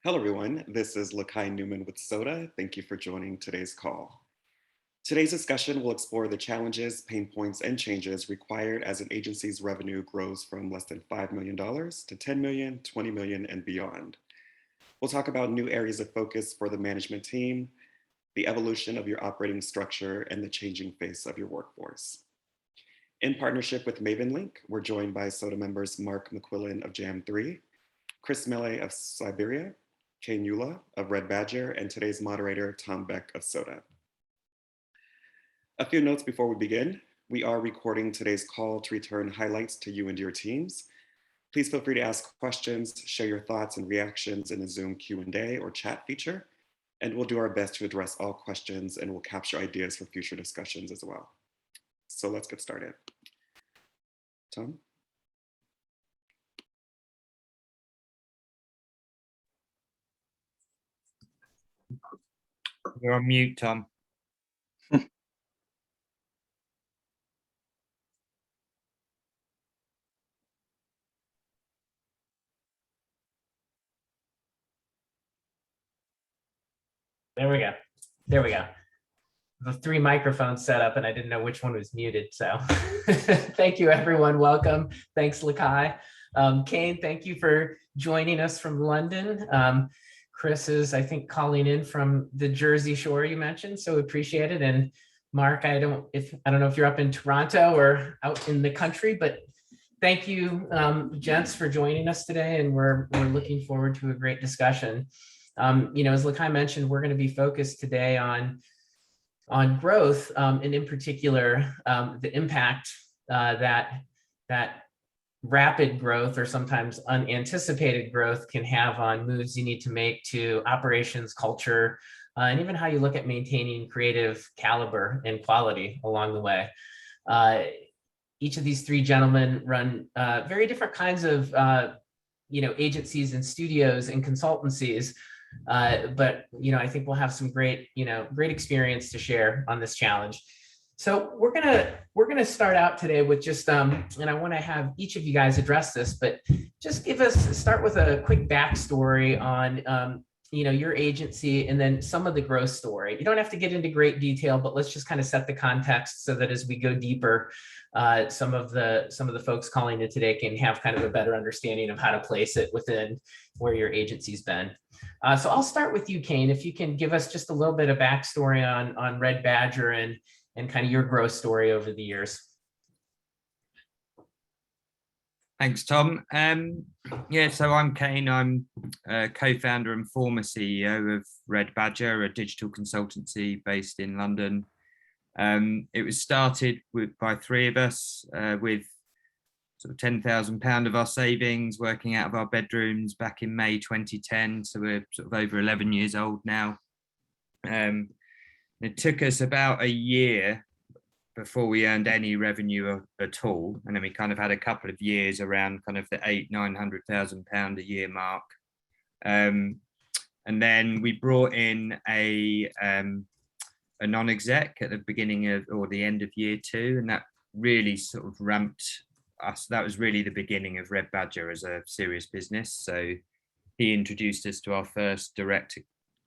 Hello, everyone. This is Lakai Newman with SoDA. Thank you for joining today's call. Today's discussion will explore the challenges, pain points, and changes required as an agency's revenue grows from less than $5 million to 10 million, 20 million, and beyond. We'll talk about new areas of focus for the management team, the evolution of your operating structure, and the changing face of your workforce. In partnership with MavenLink, we're joined by SoDA members Mark McQuillan of Jam3, Chris Mele of Siberia, Kane Eula of Red Badger, and today's moderator, Tom Beck of SoDA. A few notes before we begin. We are recording today's call to return highlights to you and your teams. Please feel free to ask questions, share your thoughts and reactions in the Zoom Q&A or chat feature, and we'll do our best to address all questions and we'll capture ideas for future discussions as well. So let's get started. Tom? You're on mute, Tom. There we go. There we go. The 3 microphones set up and I didn't know which one was muted. So thank you, everyone. Welcome. Thanks, Lakai. Kane, thank you for joining us from London. Chris is, I think, calling in from the Jersey Shore you mentioned, so appreciate it. And Mark, I don't know if you're up in Toronto or out in the country, but thank you, gents, for joining us today. And we're looking forward to a great discussion. As Lakai mentioned, we're going to be focused today on growth, and in particular, the impact that rapid growth or sometimes unanticipated growth can have on moves you need to make to operations, culture, and even how you look at maintaining creative caliber and quality along the way. Each of these 3 gentlemen run very different kinds of agencies and studios and consultancies. But I think we'll have some great experience to share on this challenge. So we're gonna start out today with just and I want to have each of you guys address this, but just start with a quick backstory on your agency and then some of the growth story. You don't have to get into great detail, but let's just kind of set the context so that as we go deeper, some of the folks calling in today can have kind of a better understanding of how to place it within where your agency's been. So I'll start with you, Kane, if you can give us just a little bit of backstory on Red Badger and kind of your growth story over the years. Thanks, Tom. So I'm Kane. I'm co-founder and former CEO of Red Badger, a digital consultancy based in London. It was started by 3 of us with sort of £10,000 of our savings, working out of our bedrooms back in May 2010. So we're sort of over 11 years old now. It took us about a year before we earned any revenue at all, and then we kind of had a couple of years around kind of the £800,000-900,000 a year mark, and then we brought in a non-exec at the beginning of or the end of year 2, and that really sort of ramped us. That was really the beginning of Red Badger as a serious business. So he introduced us to our first direct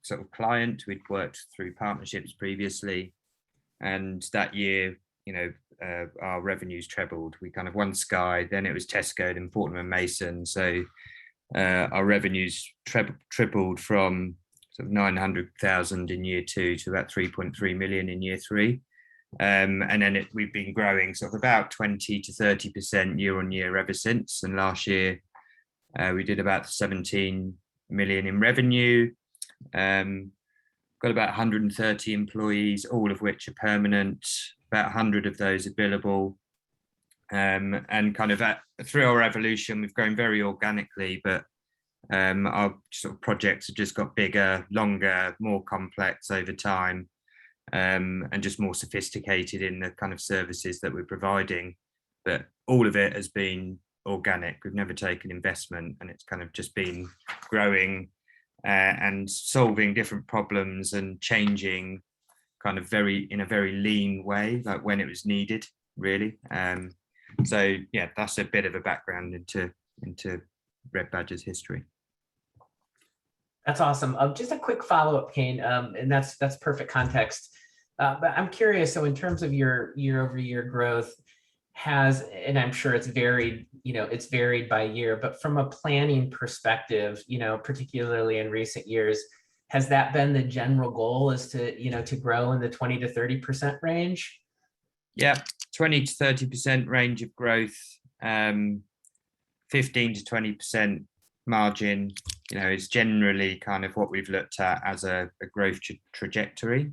sort of client. We'd worked through partnerships previously, and that year, our revenues trebled. We kind of won Sky, then it was Tesco, then Fortnum & Mason. So our revenues tripled from sort of 900,000 in year 2 to about 3.3 million in year 3. And then we've been growing sort of about 20 to 30% year on year ever since. And last year we did about 17 million in revenue. Got about 130 employees, all of which are permanent. About 100 of those are billable. And kind of through our evolution, we've grown very organically, but our sort of projects have just got bigger, longer, more complex over time, and just more sophisticated in the kind of services that we're providing. But all of it has been organic. We've never taken investment, and it's kind of just been growing and solving different problems and changing kind of in a very lean way, like when it was needed, really. So yeah, that's a bit of a background into Red Badger's history. That's awesome. Just a quick follow-up, Kane, and that's perfect context. But I'm curious, so in terms of your year-over-year growth, and I'm sure it's varied, it's varied by year, but from a planning perspective, particularly in recent years, has that been the general goal, is to grow in the 20 to 30% range? Yeah, 20 to 30% range of growth, 15 to 20% margin, is generally kind of what we've looked at as a growth trajectory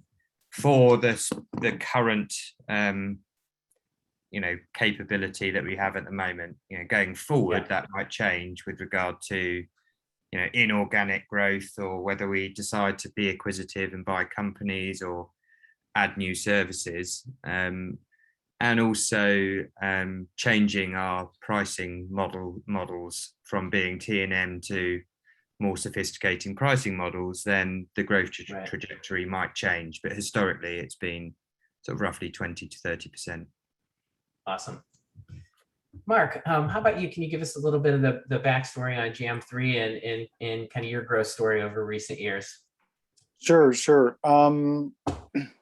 for the current capability that we have at the moment. Going forward, that might change with regard to inorganic growth, or whether we decide to be acquisitive and buy companies or add new services, and also changing our pricing models from being T&M to more sophisticated pricing models. Then the growth trajectory might change, but historically it's been sort of roughly 20 to 30%. Awesome. Mark, how about you? Can you give us a little bit of the backstory on Jam3 and kind of your growth story over recent years? Sure.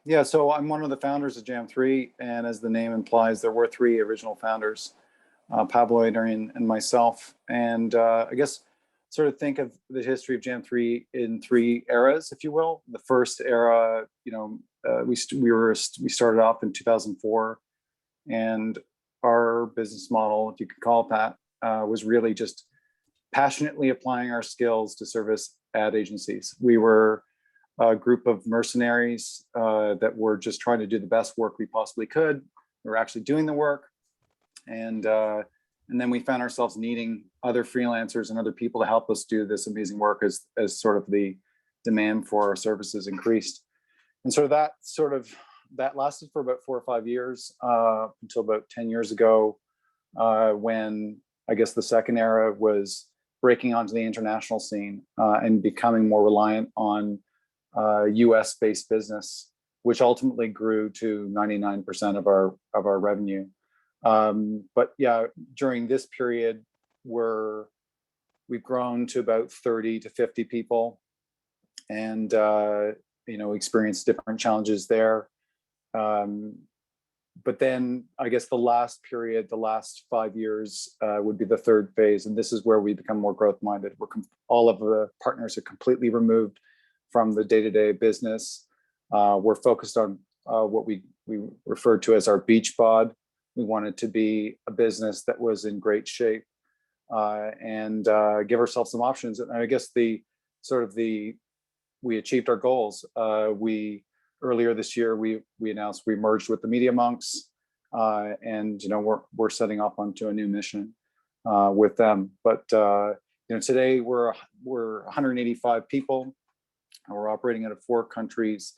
Yeah, so I'm one of the founders of Jam3, and as the name implies, there were three original founders, Pablo, Adrian, and myself. And I guess sort of think of the history of Jam3 in three eras, if you will. The first era, we started off in 2004, and our business model, if you could call it that, was really just passionately applying our skills to service ad agencies. We were a group of mercenaries that were just trying to do the best work we possibly could. We were actually doing the work, and then we found ourselves needing other freelancers and other people to help us do this amazing work as sort of the demand for our services increased. And so that lasted for about 4 or 5 years, until about 10 years ago, when I guess the second era was breaking onto the international scene and becoming more reliant on US-based business, which ultimately grew to 99% of our revenue. But yeah, during this period, we've grown to about 30 to 50 people, and experienced different challenges there. But then I guess the last period, the last 5 years, would be the third phase, and this is where we become more growth minded. All of the partners are completely removed from the day-to-day business. We're focused on what we refer to as our beach bod. We wanted to be a business that was in great shape, and give ourselves some options. And I guess we achieved our goals. Earlier this year, we announced we merged with the Media Monks, and we're setting off onto a new mission with them. But today we're 185 people, and we're operating out of 4 countries.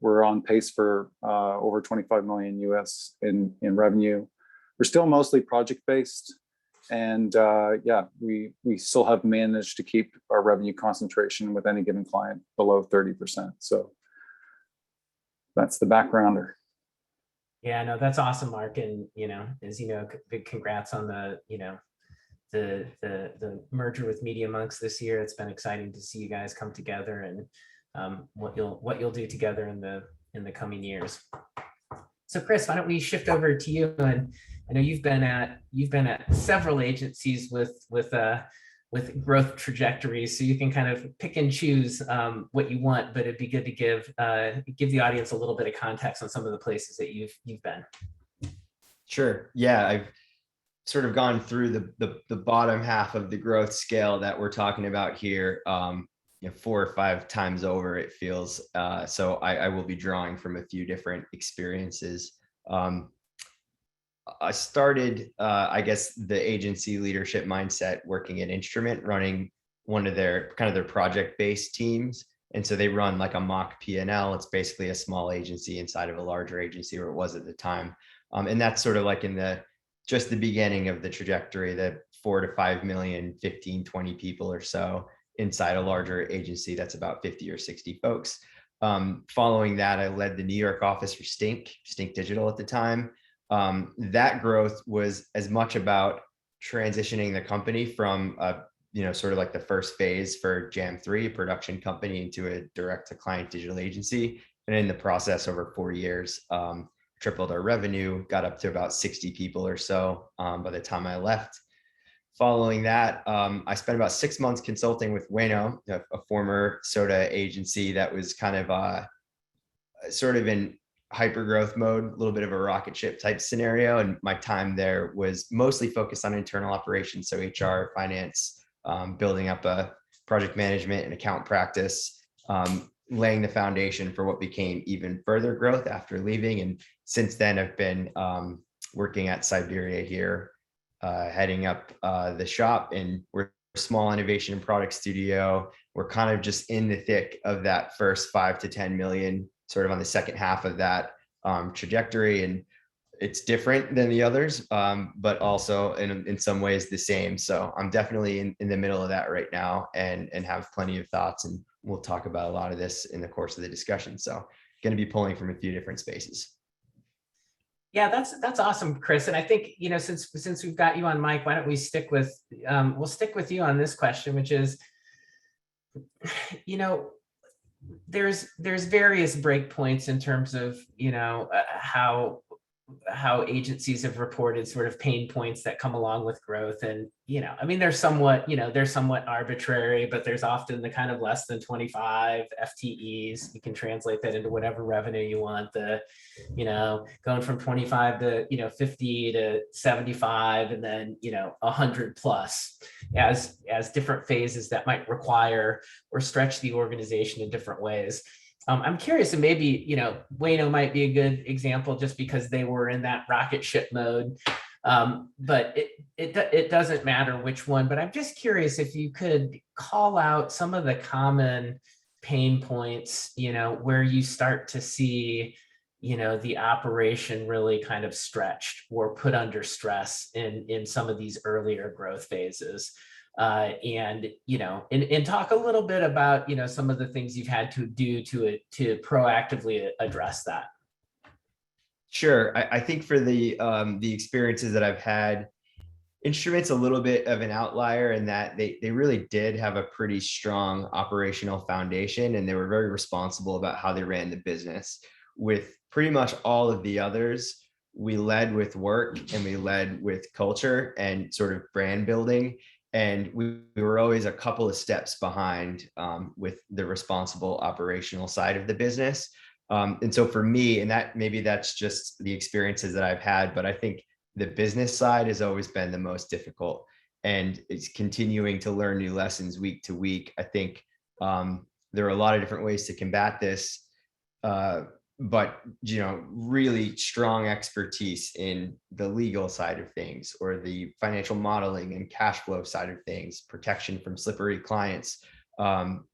We're on pace for over 25 million US in revenue. We're still mostly project based, and we still have managed to keep our revenue concentration with any given client below 30%. So that's the backgrounder. Yeah, no, that's awesome, Mark. And as big congrats on the merger with Media Monks this year. It's been exciting to see you guys come together, and what you'll do together in the coming years. So Chris, why don't we shift over to you? And I know you've been at several agencies with growth trajectories, so you can kind of pick and choose what you want, but it'd be good to give the audience a little bit of context on some of the places that you've been. Sure. Yeah, I've sort of gone through the bottom half of the growth scale that we're talking about here, 4 or 5 times over, it feels. So I will be drawing from a few different experiences. I started, I guess, the agency leadership mindset working at Instrument, running one of their project-based teams. And so they run like a mock P&L. It's basically a small agency inside of a larger agency, or it was at the time. And that's sort of like in just the beginning of the trajectory, the 4 to 5 million, 15, 20 people or so inside a larger agency that's about 50 or 60 folks. Following that, I led the New York office for Stink Digital at the time. That growth was as much about transitioning the company from a sort of like the first phase for Jam3, a production company, into a direct to client digital agency. And in the process, over 4 years, tripled our revenue, got up to about 60 people or so by the time I left. Following that, I spent about 6 months consulting with Wayno, a former SoDA agency that was kind of sort of in hyper growth mode, a little bit of a rocket ship type scenario. And my time there was mostly focused on internal operations, so HR, finance, building up a project management and account practice, laying the foundation for what became even further growth after leaving. And since then, I've been working at Siberia here, heading up the shop, and we're a small innovation and product studio. We're kind of just in the thick of that first 5 to 10 million, sort of on the second half of that trajectory. And it's different than the others, but also in some ways the same. So I'm definitely in the middle of that right now, and have plenty of thoughts, and we'll talk about a lot of this in the course of the discussion. So going to be pulling from a few different spaces. Yeah, that's awesome, Chris. And I think, since we've got you on mic, why don't we stick with, we'll stick with you on this question, which is, there's various breakpoints in terms of, how agencies have reported sort of pain points that come along with growth. And, they're somewhat arbitrary, but there's often the kind of less than 25 FTEs. You can translate that into whatever revenue you want. Going from 25 to, 50 to 75, and then, 100 plus as different phases that might require or stretch the organization in different ways. I'm curious, and maybe, Wayno might be a good example just because they were in that rocket ship mode. But it doesn't matter which one, but I'm just curious if you could call out some of the common pain points, where you start to see, the operation really kind of stretched or put under stress in some of these earlier growth phases. And talk a little bit about, some of the things you've had to do to proactively address that. Sure. I think for the experiences that I've had, Instrument's a little bit of an outlier in that they really did have a pretty strong operational foundation, and they were very responsible about how they ran the business. With pretty much all of the others, we led with work and we led with culture and sort of brand building. And we were always a couple of steps behind with the responsible operational side of the business. And so for me, and that maybe that's just the experiences that I've had, but I think the business side has always been the most difficult, and it's continuing to learn new lessons week to week. I think there are a lot of different ways to combat this. But really strong expertise in the legal side of things, or the financial modeling and cash flow side of things, protection from slippery clients,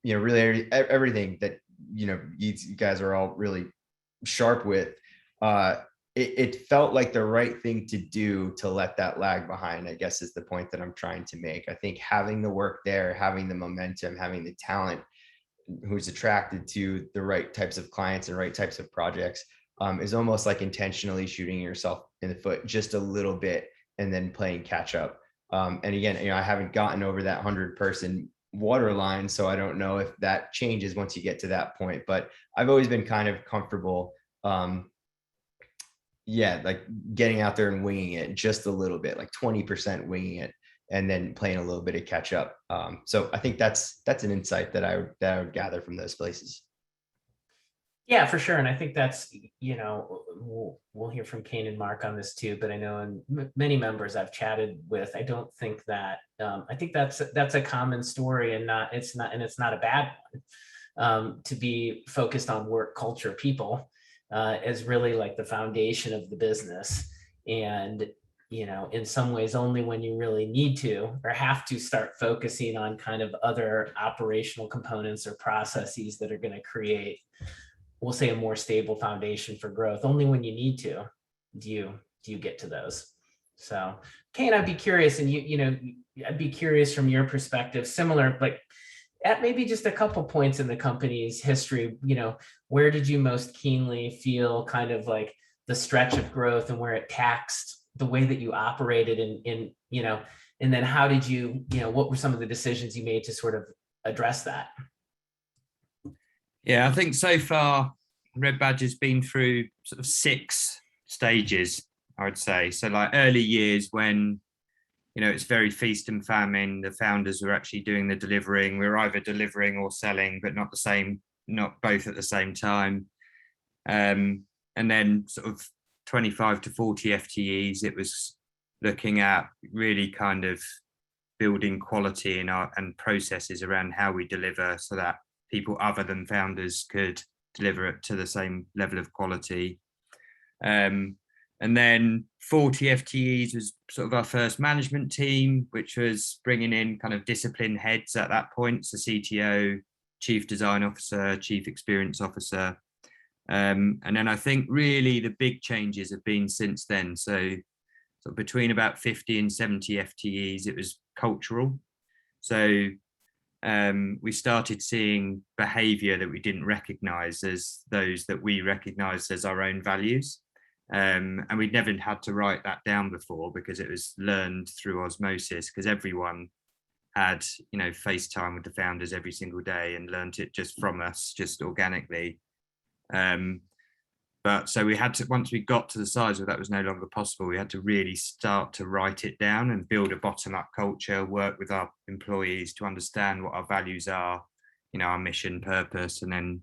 really everything that you guys are all really sharp with. It felt like the right thing to do to let that lag behind, I guess, is the point that I'm trying to make. I think having the work there, having the momentum, having the talent who's attracted to the right types of clients and right types of projects is almost like intentionally shooting yourself in the foot just a little bit and then playing catch up. And again, I haven't gotten over that 100-person waterline, so I don't know if that changes once you get to that point, but I've always been kind of comfortable like getting out there and winging it just a little bit, like 20% winging it, and then playing a little bit of catch up. So I think that's an insight that I would gather from those places. Yeah, for sure. And I think that's, we'll hear from Kane and Mark on this too, but I know many members I've chatted with, I don't think that, I think that's a common story, and it's not a bad one, to be focused on work culture people as really like the foundation of the business. And in some ways, only when you really need to or have to start focusing on kind of other operational components or processes that are going to create, we'll say, a more stable foundation for growth. Only when you need to do you get to those. So, Kane, I'd be curious, and I'd be curious from your perspective, similar, like at maybe just a couple points in the company's history, where did you most keenly feel kind of like the stretch of growth and where it taxed the way that you operated in And then how did you, what were some of the decisions you made to sort of address that? Yeah, I think so far Red Badger's been through sort of 6 stages, I would say. So like early years when, it's very feast and famine, the founders were actually doing the delivering. We were either delivering or selling, but not both at the same time. And then sort of 25 to 40 FTEs, it was looking at really kind of building quality and processes around how we deliver so that people other than founders could deliver it to the same level of quality. And then 40 FTEs was sort of our first management team, which was bringing in kind of discipline heads at that point. So CTO, Chief Design Officer, Chief Experience Officer. And then I think really the big changes have been since then. So between about 50 and 70 FTEs, it was cultural. So we started seeing behavior that we didn't recognize as those that we recognized as our own values. And we'd never had to write that down before because it was learned through osmosis, because everyone had, FaceTime with the founders every single day and learned it just from us, just organically. But so we had to, once we got to the size where that was no longer possible, we had to really start to write it down and build a bottom-up culture, work with our employees to understand what our values are, our mission, purpose, and then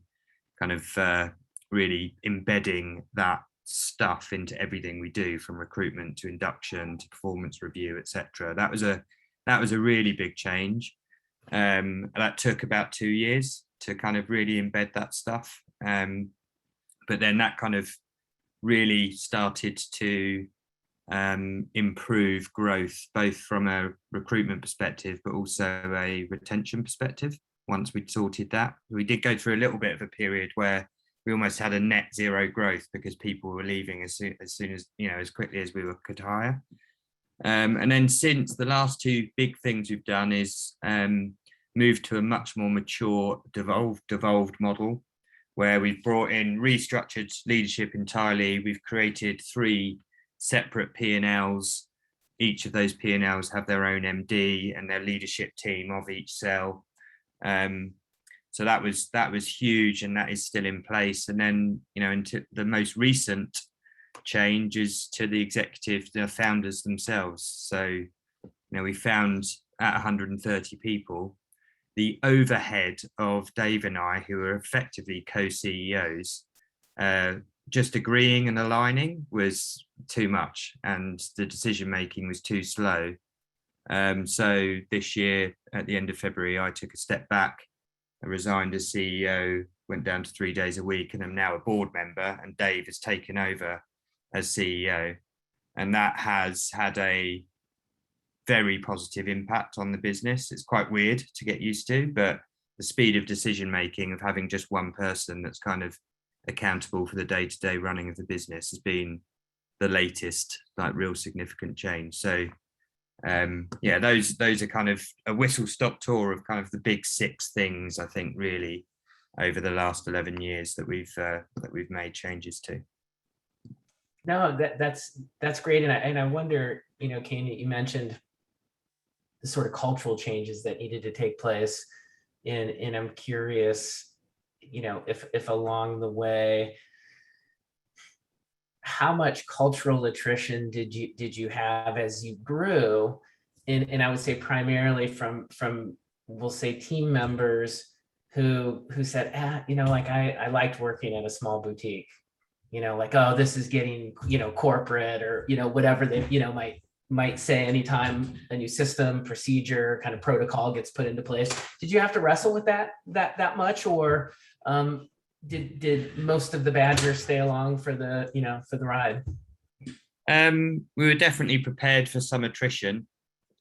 kind of really embedding that stuff into everything we do, from recruitment to induction to performance review, etc. That was a really big change. That took about 2 years to kind of really embed that stuff. But then that kind of really started to improve growth, both from a recruitment perspective, but also a retention perspective. Once we'd sorted that, we did go through a little bit of a period where we almost had a net zero growth because people were leaving as soon as, as quickly as we could hire. And then since, the last 2 big things we've done is moved to a much more mature, devolved model, where we've brought in restructured leadership entirely. We've created 3 separate P&Ls. Each of those P&Ls have their own MD and their leadership team of each cell. So that was huge, and that is still in place. And then, into the most recent changes to the executive, the founders themselves. So, we found at 130 people, the overhead of Dave and I, who are effectively co-CEOs, just agreeing and aligning was too much, and the decision making was too slow. So this year, at the end of February, I took a step back. I resigned as CEO, went down to 3 days a week, and I'm now a board member, and Dave has taken over as CEO. And that has had a very positive impact on the business. It's quite weird to get used to, but the speed of decision making of having just one person that's kind of accountable for the day-to-day running of the business has been the latest, like, real significant change. So those are kind of a whistle-stop tour of kind of the big 6 things, I think, really over the last 11 years that we've made changes to. No, that's great. And I wonder, Kane, you mentioned the sort of cultural changes that needed to take place. And I'm curious, if along the way, how much cultural attrition did you have as you grew? And I would say primarily from we'll say team members who said, I liked working at a small boutique, oh, this is getting, corporate, or, whatever they, might say anytime a new system, procedure, kind of protocol gets put into place. Did you have to wrestle with that much, or did most of the Badgers stay along for the ride? We were definitely prepared for some attrition,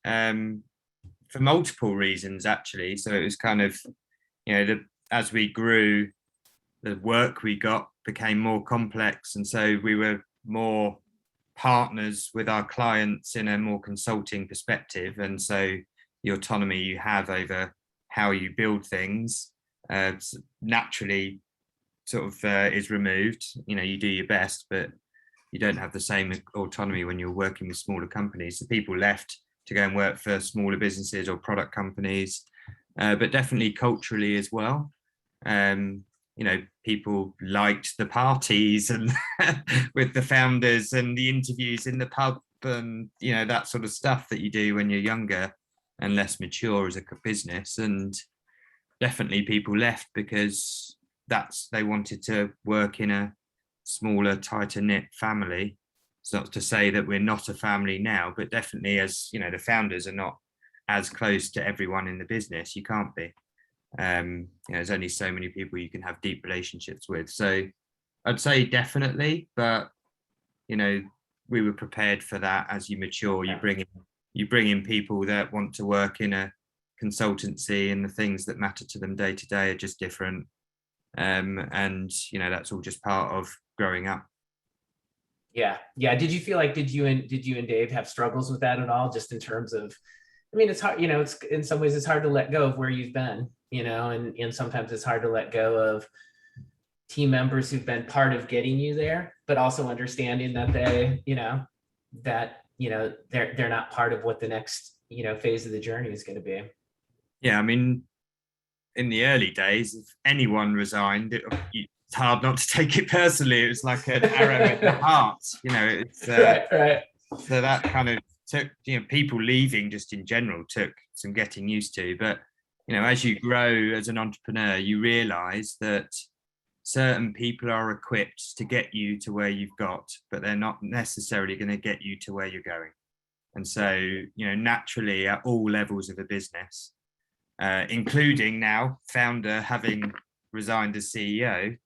for multiple reasons, actually. So it was kind of, as we grew, the work we got became more complex, and so we were more partners with our clients in a more consulting perspective, and so the autonomy you have over how you build things naturally sort of is removed. You do your best, but you don't have the same autonomy when you're working with smaller companies. So people left to go and work for smaller businesses or product companies, but definitely culturally as well. People liked the parties and with the founders and the interviews in the pub and, that sort of stuff that you do when you're younger and less mature as a business. And definitely people left because they wanted to work in a smaller, tighter knit family. It's not to say that we're not a family now, but definitely as, the founders are not as close to everyone in the business. You can't be. There's only so many people you can have deep relationships with. So I'd say definitely, but we were prepared for that. As you mature, you bring in people that want to work in a consultancy, and the things that matter to them day to day are just different. And that's all just part of growing up. Yeah. Did you feel like did you and Dave have struggles with that at all? Just in terms of, it's hard, it's in some ways it's hard to let go of where you've been, and sometimes it's hard to let go of team members who've been part of getting you there, but also understanding that they're not part of what the next, phase of the journey is going to be. Yeah. In the early days, if anyone resigned, it's hard not to take it personally. It was like an arrow in the heart, it's right. So that kind of took, people leaving just in general took some getting used to. But, as you grow as an entrepreneur, you realize that certain people are equipped to get you to where you've got, but they're not necessarily going to get you to where you're going. And so, naturally at all levels of a business, including now founder having resigned as CEO,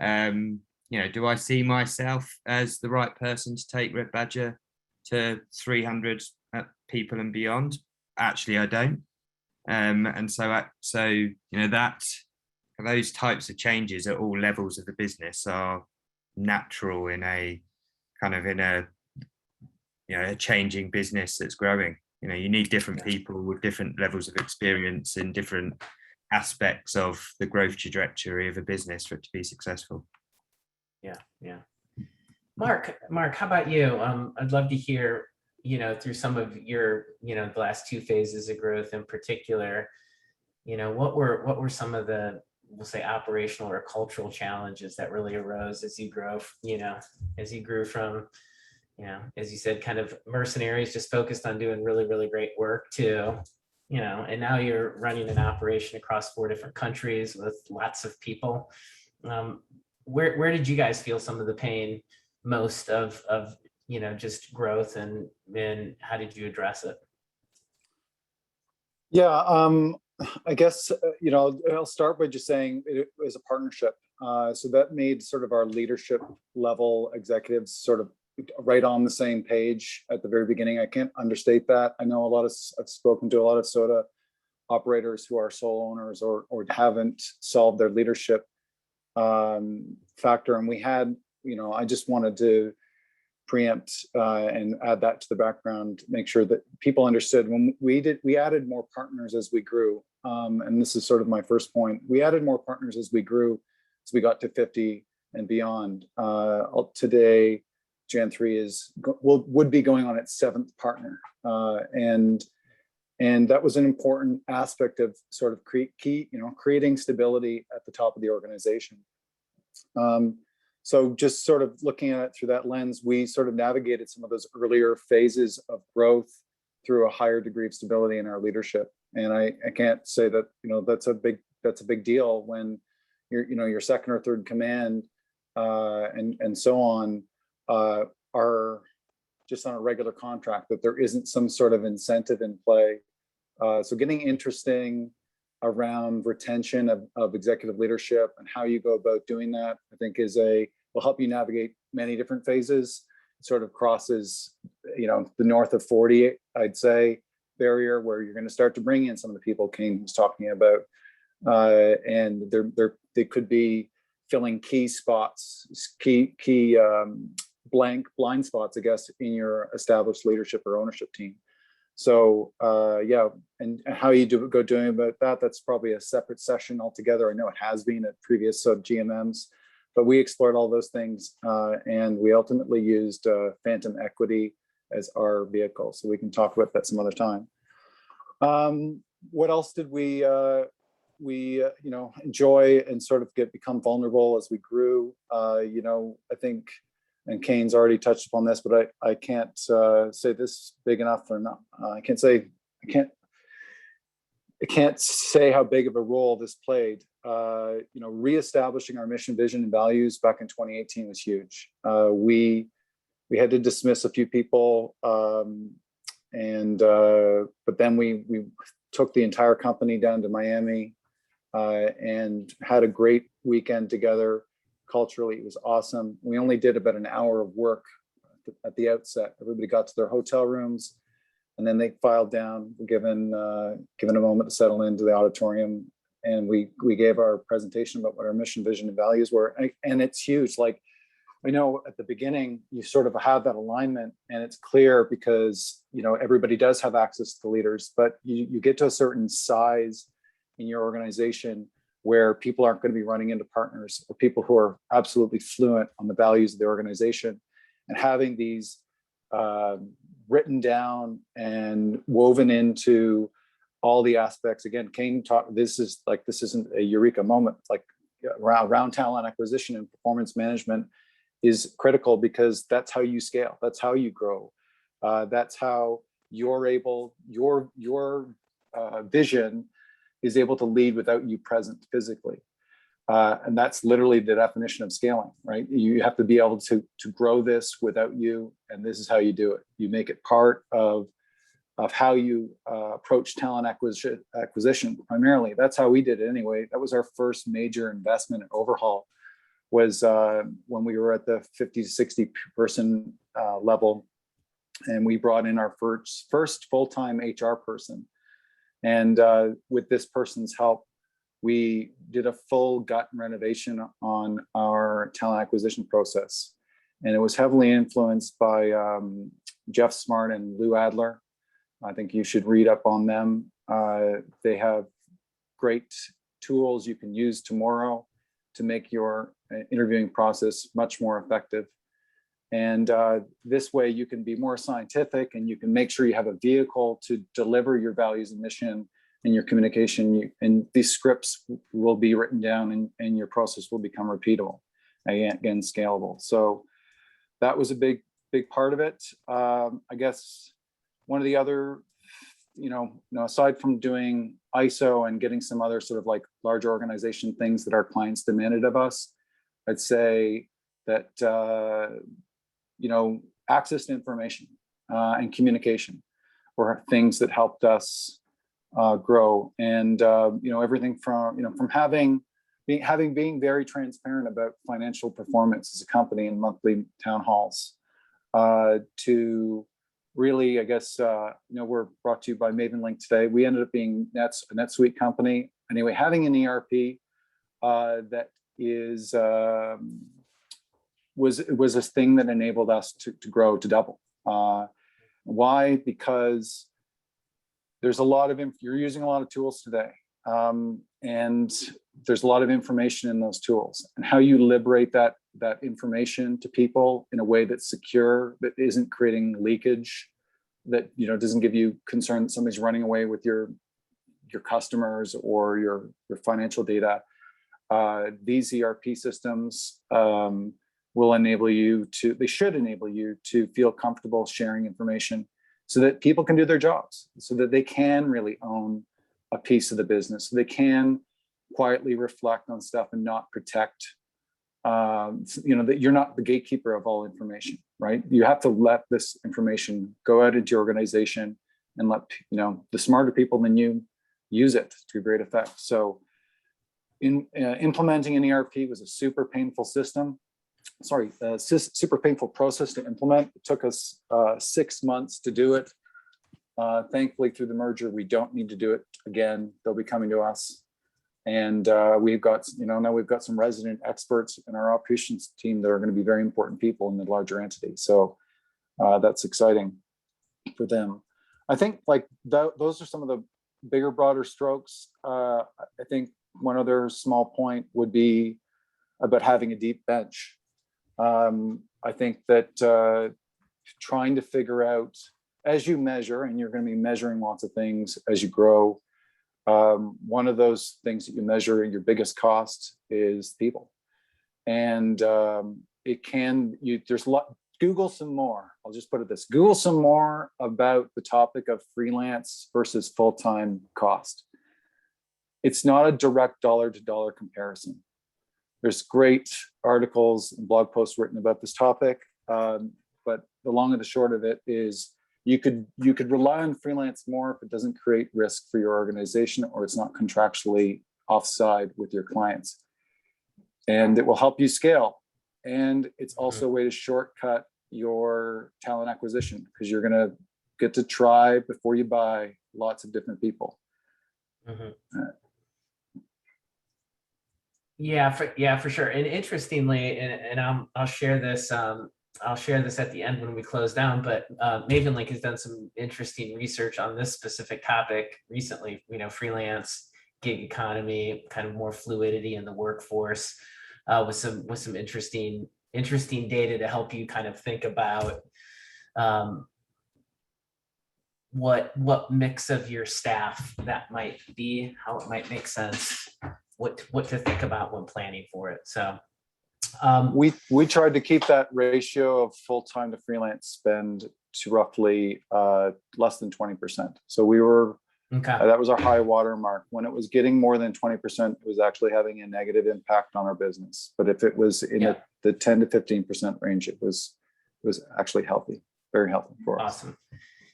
do I see myself as the right person to take Red Badger to 300 people and beyond? Actually, I don't. And so that those types of changes at all levels of the business are natural in a changing business that's growing. You need different people with different levels of experience in different aspects of the growth trajectory of a business for it to be successful. Yeah. Mark, how about you? I'd love to hear, through some of your, the last two phases of growth in particular, what were some of the, we'll say, operational or cultural challenges that really arose as you grow, as you grew from, as you said, kind of mercenaries just focused on doing really, really great work to, and now you're running an operation across 4 different countries with lots of people. Where did you guys feel some of the pain most of just growth, and how did you address it? Yeah, I guess, I'll start by just saying it was a partnership. So that made sort of our leadership level executives sort of right on the same page at the very beginning. I can't understate that. I know I've spoken to a lot of SoDA operators who are sole owners or haven't solved their leadership factor. And we had, I just wanted to preempt and add that to the background, make sure that people understood when we added more partners as we grew. And this is sort of my first point. We added more partners as we grew, so we got to 50 and beyond. Today, Jan 3 would be going on its 7th partner. And that was an important aspect of sort of creating stability at the top of the organization. So just sort of looking at it through that lens, we sort of navigated some of those earlier phases of growth through a higher degree of stability in our leadership. And I can't say that, that's a big deal when your second or third command and so on are just on a regular contract, that there isn't some sort of incentive in play. So getting interesting around retention of executive leadership and how you go about doing that, I think will help you navigate many different phases. It sort of crosses, the north of 40, I'd say, barrier where you're going to start to bring in some of the people Kane was talking about. And they could be filling key spots, blind spots, I guess, in your established leadership or ownership team. So and how you go doing about that, that's probably a separate session altogether. I know it has been at previous GMMs, but we explored all those things and we ultimately used phantom equity as our vehicle. So we can talk about that some other time. What else did we enjoy and sort of become vulnerable as we grew? I think, and Kane's already touched upon this, but I can't say this big enough or not. I can't say how big of a role this played. Reestablishing our mission, vision, and values back in 2018 was huge. We had to dismiss a few people, but then we took the entire company down to Miami and had a great weekend together. Culturally, it was awesome. We only did about an hour of work at the outset. Everybody got to their hotel rooms, and then they filed down, given a moment to settle into the auditorium. And we gave our presentation about what our mission, vision, and values were. And it's huge. Like, I know at the beginning, you sort of have that alignment, and it's clear because, everybody does have access to leaders, but you get to a certain size in your organization where people aren't going to be running into partners or people who are absolutely fluent on the values of the organization. And having these written down and woven into all the aspects. Again, Kane taught, this isn't a eureka moment. Like around talent acquisition and performance management is critical because that's how you scale. That's how you grow. That's how your vision is able to lead without you present physically. And that's literally the definition of scaling, right? You have to be able to grow this without you, and this is how you do it. You make it part of how you approach talent acquisition primarily. That's how we did it anyway. That was our first major investment and overhaul, was when we were at the 50 to 60 person level, and we brought in our first full-time HR person. And with this person's help, we did a full gut renovation on our talent acquisition process. And it was heavily influenced by Jeff Smart and Lou Adler. I think you should read up on them. They have great tools you can use tomorrow to make your interviewing process much more effective. And this way you can be more scientific, and you can make sure you have a vehicle to deliver your values and mission and your communication. And these scripts will be written down, and your process will become repeatable, again, scalable. So that was a big part of it. I guess one of the other, aside from doing ISO and getting some other sort of like large organization things that our clients demanded of us, I'd say that, access to information and communication were things that helped us grow. And, everything from being very transparent about financial performance as a company in monthly town halls to really, I guess, we're brought to you by MavenLink today. We ended up being a NetSuite company. Anyway, having an ERP that is, was a thing that enabled us to grow, to double. Why? Because there's a lot of, you're using a lot of tools today. And there's a lot of information in those tools, and how you liberate that information to people in a way that's secure, that isn't creating leakage, that doesn't give you concern that somebody's running away with your customers or your financial data. These ERP systems will enable you to, they should enable you to feel comfortable sharing information so that people can do their jobs, so that they can really own a piece of the business. So they can quietly reflect on stuff and not protect, that you're not the gatekeeper of all information, right? You have to let this information go out into your organization and let, the smarter people than you use it to great effect. So implementing an ERP was a super painful super painful process to implement. It took us 6 months to do it. Thankfully, through the merger, we don't need to do it again. They'll be coming to us. And we've got, now we've got some resident experts in our operations team that are going to be very important people in the larger entity. So that's exciting for them. I think those are some of the bigger, broader strokes. I think one other small point would be about having a deep bench. I think that trying to figure out, as you measure, and you're going to be measuring lots of things as you grow, one of those things that you measure, your biggest cost, is people. And there's a lot. Google some more. I'll just put it this: Google some more about the topic of freelance versus full-time cost. It's not a direct dollar-to-dollar comparison. There's great articles and blog posts written about this topic, but the long and the short of it is you could rely on freelance more if it doesn't create risk for your organization or it's not contractually offside with your clients. And it will help you scale. And it's also a way to shortcut your talent acquisition, because you're going to get to try before you buy lots of different people. Yeah, for sure. And interestingly, and I'll share this. I'll share this at the end when we close down. But MavenLink has done some interesting research on this specific topic recently. Freelance, gig economy, kind of more fluidity in the workforce, with some interesting data to help you kind of think about what mix of your staff that might be, how it might make sense, what to think about when planning for it. So we tried to keep that ratio of full-time to freelance spend to roughly less than 20%. So we were that was our high water mark. When it was getting more than 20%, it was actually having a negative impact on our business. But if it was in the 10 to 15% range, it was actually healthy, very healthy for us. Awesome.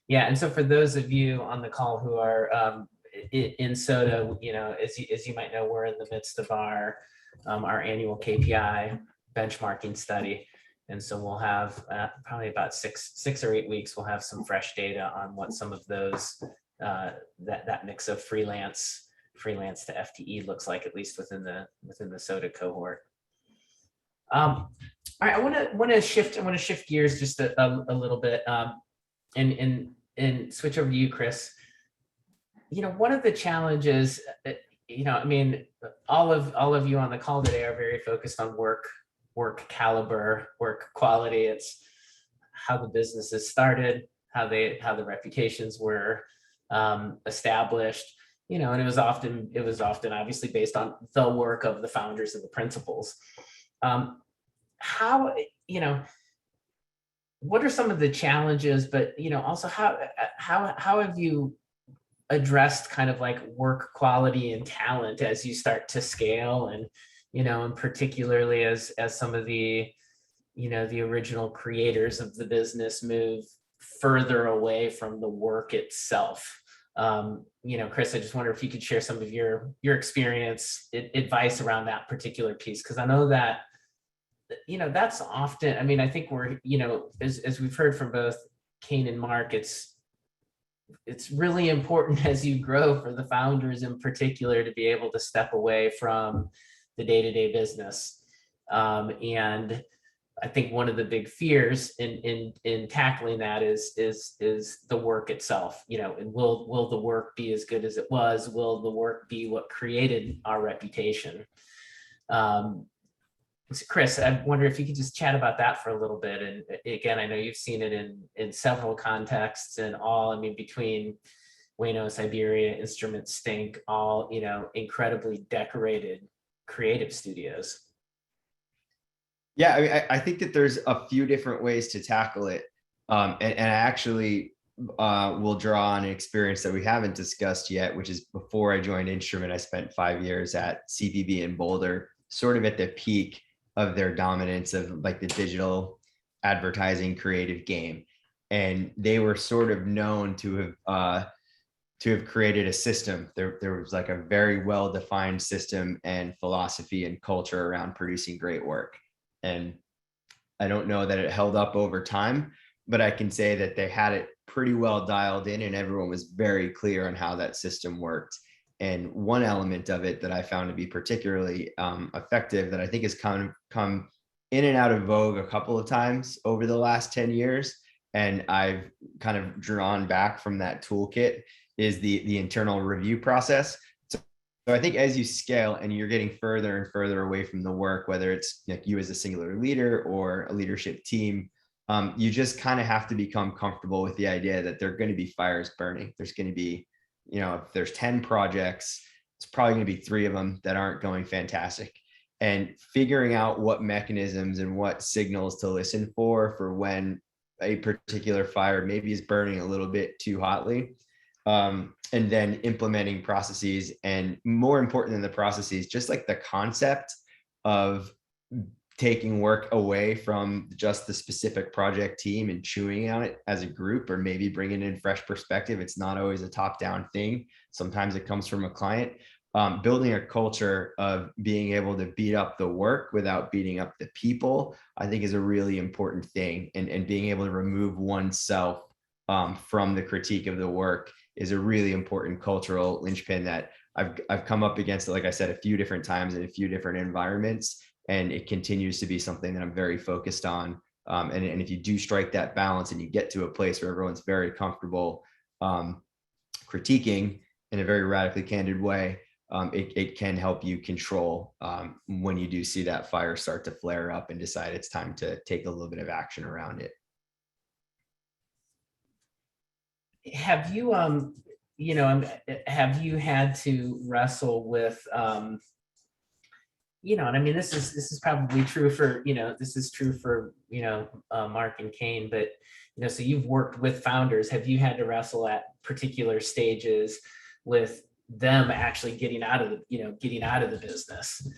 Yeah, and so for those of you on the call who are in SoDA, as you might know, we're in the midst of our annual KPI benchmarking study, and so we'll have probably about six or 8 weeks. We'll have some fresh data on what some of those that mix of freelance to FTE looks like, at least within the SoDA cohort. All right, I want to shift gears just a little bit, and switch over to you, Chris. One of the challenges, all of you on the call today are very focused on work caliber, work quality. It's how the businesses started, how the reputations were established, and it was often obviously based on the work of the founders and the principals. What are some of the challenges, but also how have you addressed kind of like work quality and talent as you start to scale, and particularly as some of the the original creators of the business move further away from the work itself? Chris, I just wonder if you could share some of your experience, advice around that particular piece, because I know that that's often, I think we're, as we've heard from both Kane and Mark, it's really important as you grow for the founders in particular to be able to step away from the day-to-day business. And I think one of the big fears in tackling that is the work itself, and will the work be as good as it was? Will the work be what created our reputation? So Chris, I wonder if you could just chat about that for a little bit. And again, I know you've seen it in several contexts and all, between Wayno, Siberia, Instrument, Stink, all, incredibly decorated creative studios. Yeah, I think that there's a few different ways to tackle it. And I actually will draw on an experience that we haven't discussed yet, which is before I joined Instrument. I spent 5 years at CPB in Boulder, sort of at the peak of their dominance of like the digital advertising creative game. And they were sort of known to have created a system. There was like a very well-defined system and philosophy and culture around producing great work. And I don't know that it held up over time, but I can say that they had it pretty well dialed in and everyone was very clear on how that system worked. And one element of it that I found to be particularly effective, that I think has come in and out of vogue a couple of times over the last 10 years, and I've kind of drawn back from that toolkit, is the internal review process. So I think as you scale and you're getting further and further away from the work, whether it's like you as a singular leader or a leadership team, you just kind of have to become comfortable with the idea that there are going to be fires burning. There's going to be, if there's 10 projects, it's probably going to be 3 of them that aren't going fantastic. And figuring out what mechanisms and what signals to listen for when a particular fire maybe is burning a little bit too hotly. And then implementing processes, and more important than the processes, just like the concept of taking work away from just the specific project team and chewing on it as a group, or maybe bringing in fresh perspective. It's not always a top-down thing. Sometimes it comes from a client. Building a culture of being able to beat up the work without beating up the people, I think, is a really important thing. And being able to remove oneself from the critique of the work is a really important cultural linchpin that I've come up against, like I said, a few different times in a few different environments. And it continues to be something that I'm very focused on. And if you do strike that balance and you get to a place where everyone's very comfortable critiquing in a very radically candid way, it can help you control when you do see that fire start to flare up and decide it's time to take a little bit of action around it. Have you, have you had to wrestle with, and I mean, this is probably true for, this is true for, Mark and Kane, but, so you've worked with founders. Have you had to wrestle at particular stages with them actually getting out of the business?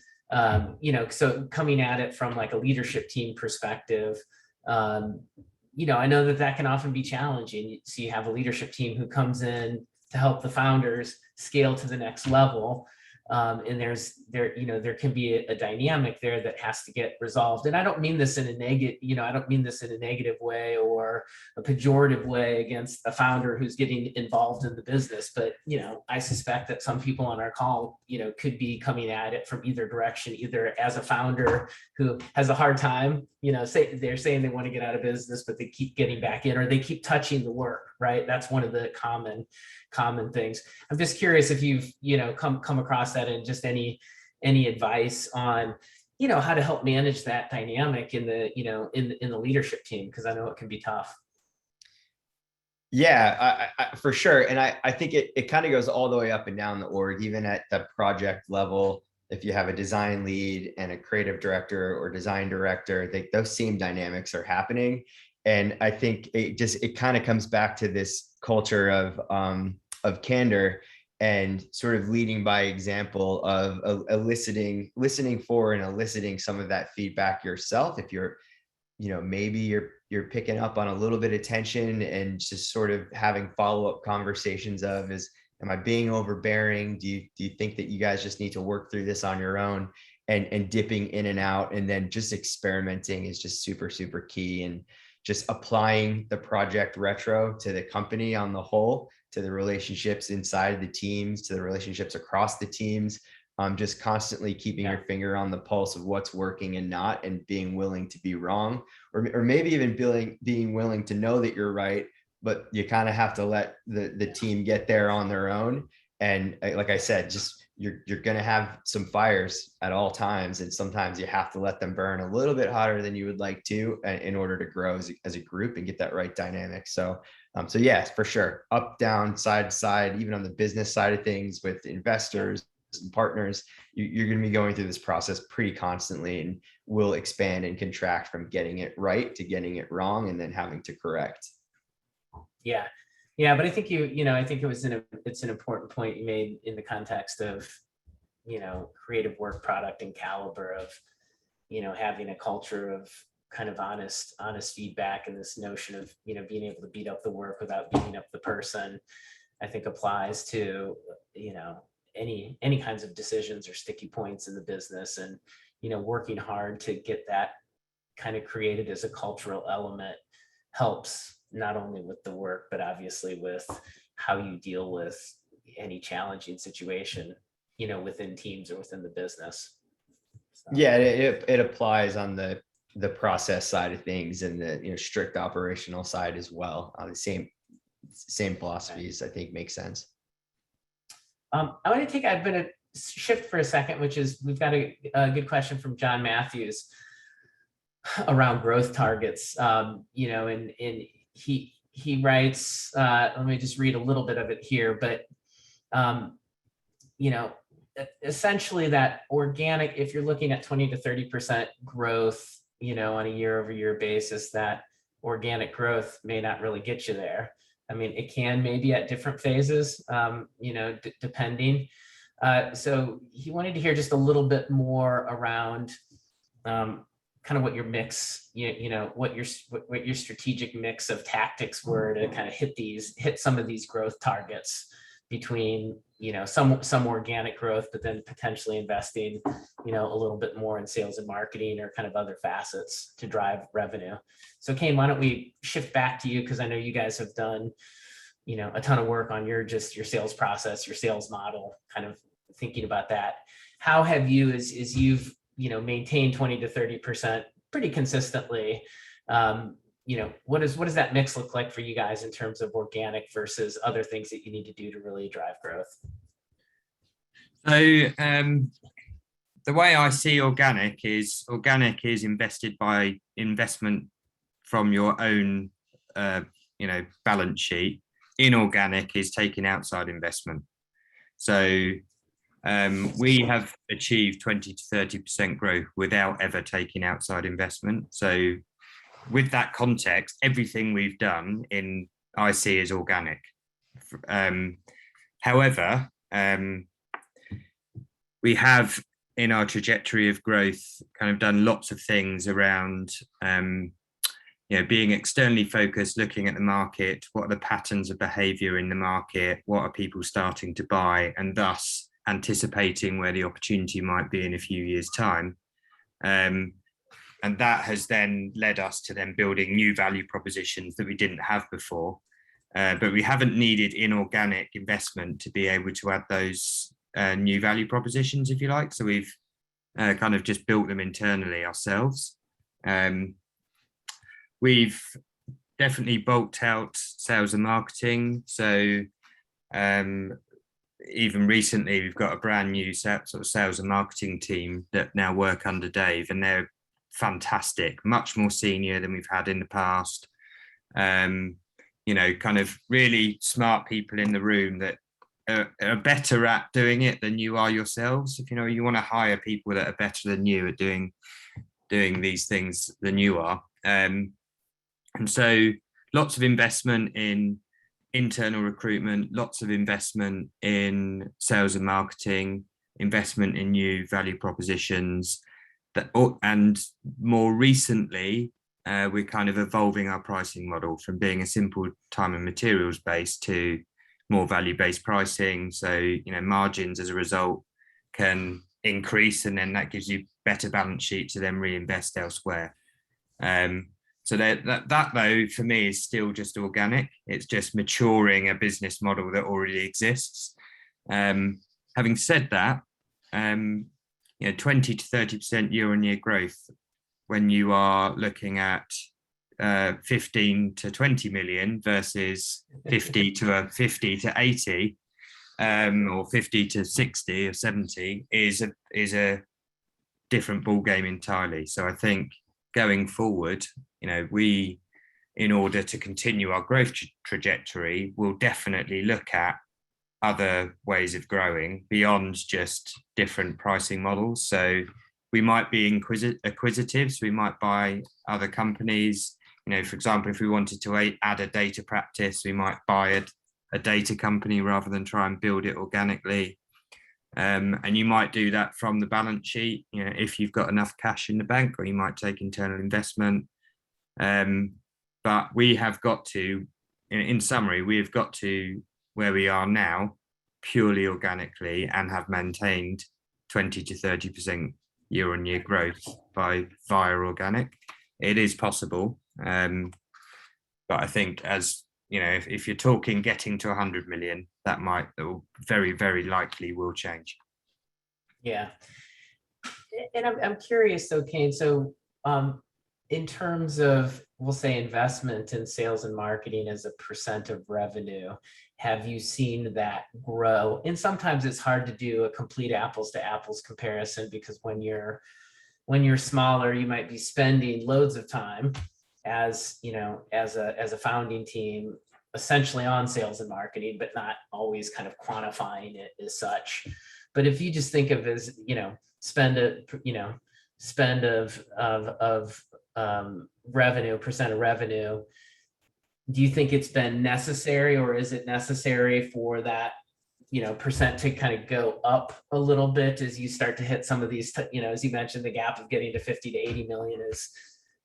So coming at it from like a leadership team perspective, I know that can often be challenging. So you have a leadership team who comes in to help the founders scale to the next level. And there can be a dynamic there that has to get resolved. And I don't mean this in a negative, I don't mean this in a negative way or a pejorative way against a founder who's getting involved in the business. But, I suspect that some people on our call, could be coming at it from either direction, either as a founder who has a hard time, they're saying they want to get out of business, but they keep getting back in, or they keep touching the work, right? That's one of the common things. I'm just curious if you've, come across that, and just any advice on, how to help manage that dynamic in the, in the leadership team, because I know it can be tough. Yeah, I for sure. And I think it kind of goes all the way up and down the org, even at the project level. If you have a design lead and a creative director or design director, those same dynamics are happening. And I think it kind of comes back to this culture of candor and sort of leading by example of listening for and eliciting some of that feedback yourself. If you're, maybe you're picking up on a little bit of tension, and just sort of having follow-up conversations of, am I being overbearing? Do you think that you guys just need to work through this on your own? And dipping in and out, and then just experimenting is just super, super key. And just applying the project retro to the company on the whole, to the relationships inside the teams, to the relationships across the teams. Just constantly keeping your finger on the pulse of what's working and not, and being willing to be wrong, or maybe even being willing to know that you're right, but you kind of have to let the team get there on their own. And like I said, just you're going to have some fires at all times, and sometimes you have to let them burn a little bit hotter than you would like to, in order to grow as a group and get that right dynamic. So yes, for sure, up, down, side to side, even on the business side of things with investors and partners, you're going to be going through this process pretty constantly, and will expand and contract from getting it right to getting it wrong, and then having to correct. Yeah, but I think I think it's an important point you made in the context of, creative work product and caliber of, having a culture of kind of honest feedback, and this notion of, being able to beat up the work without beating up the person, I think applies to, any kinds of decisions or sticky points in the business. And, working hard to get that kind of created as a cultural element helps, not only with the work, but obviously with how you deal with any challenging situation, within teams or within the business. So. Yeah, it applies on the process side of things, and the strict operational side as well. The same philosophies, I think, make sense. I'm going to shift for a second, which is, we've got a good question from John Matthews. around growth targets. You know, and he writes, let me just read a little bit of it here, but you know, essentially that organic, if you're looking at 20 to 30% growth, you know, on a year over year basis, that organic growth may not really get you there. I mean, it can maybe at different phases, you know, depending. So he wanted to hear just a little bit more around kind of what your mix, you know, what your strategic mix of tactics were to kind of hit some of these growth targets between, you know, some organic growth, but then potentially investing, you know, a little bit more in sales and marketing or kind of other facets to drive revenue. So Kane, why don't we shift back to you? Because I know you guys have done, you know, a ton of work on your sales process, your sales model, kind of thinking about that. How have you, as you've, you know, maintained 20 to 30% pretty consistently, you know, what does that mix look like for you guys in terms of organic versus other things that you need to do to really drive growth? So the way I see organic is invested by investment from your own, you know, balance sheet. Inorganic is taking outside investment. So we have achieved 20 to 30% growth without ever taking outside investment. So with that context, everything we've done in IC is organic. However, we have in our trajectory of growth kind of done lots of things around you know, being externally focused, looking at the market, what are the patterns of behavior in the market, what are people starting to buy, and thus anticipating where the opportunity might be in a few years' time. And that has then led us to then building new value propositions that we didn't have before. But we haven't needed inorganic investment to be able to add those new value propositions, if you like. So we've kind of just built them internally ourselves. We've definitely bulked out sales and marketing. So even recently, we've got a brand new sort of sales and marketing team that now work under Dave, and they're fantastic, much more senior than we've had in the past. You know, kind of really smart people in the room that are better at doing it than you are yourselves. If you know, you want to hire people that are better than you at doing these things than you are. And so lots of investment in internal recruitment, lots of investment in sales and marketing, investment in new value propositions. And more recently, we're kind of evolving our pricing model from being a simple time and materials based to more value-based pricing. So, you know, margins as a result can increase, and then that gives you better balance sheet to then reinvest elsewhere. So that though, for me, is still just organic. It's just maturing a business model that already exists. Having said that, you know, 20 to 30% year-on-year growth when you are looking at 15 to 20 million versus 50 to 80 or 50 to 60 or 70 is a different ball game entirely. So I think going forward, you know, we, in order to continue our growth trajectory, will definitely look at other ways of growing beyond just different pricing models. So we might be acquisitive, so we might buy other companies. You know, for example, if we wanted to add a data practice, we might buy a data company rather than try and build it organically. And you might do that from the balance sheet, you know, if you've got enough cash in the bank, or you might take internal investment. But we have got to, in summary, we have got to where we are now purely organically and have maintained 20 to 30% year-on-year growth via organic. It is possible, but I think, as you know, if you're talking getting to 100 million, that very, very likely will change. Yeah, and I'm curious though, Kane. So in terms of, we'll say, investment in sales and marketing as a percent of revenue, have you seen that grow? And sometimes it's hard to do a complete apples to apples comparison, because when you're, when you're smaller, you might be spending loads of time as, as a founding team, essentially on sales and marketing, but not always kind of quantifying it as such. But if you just think of as, spend of revenue, percent of revenue, do you think it's been necessary, or is it necessary for that, percent to kind of go up a little bit as you start to hit some of these, as you mentioned, the gap of getting to 50 to 80 million is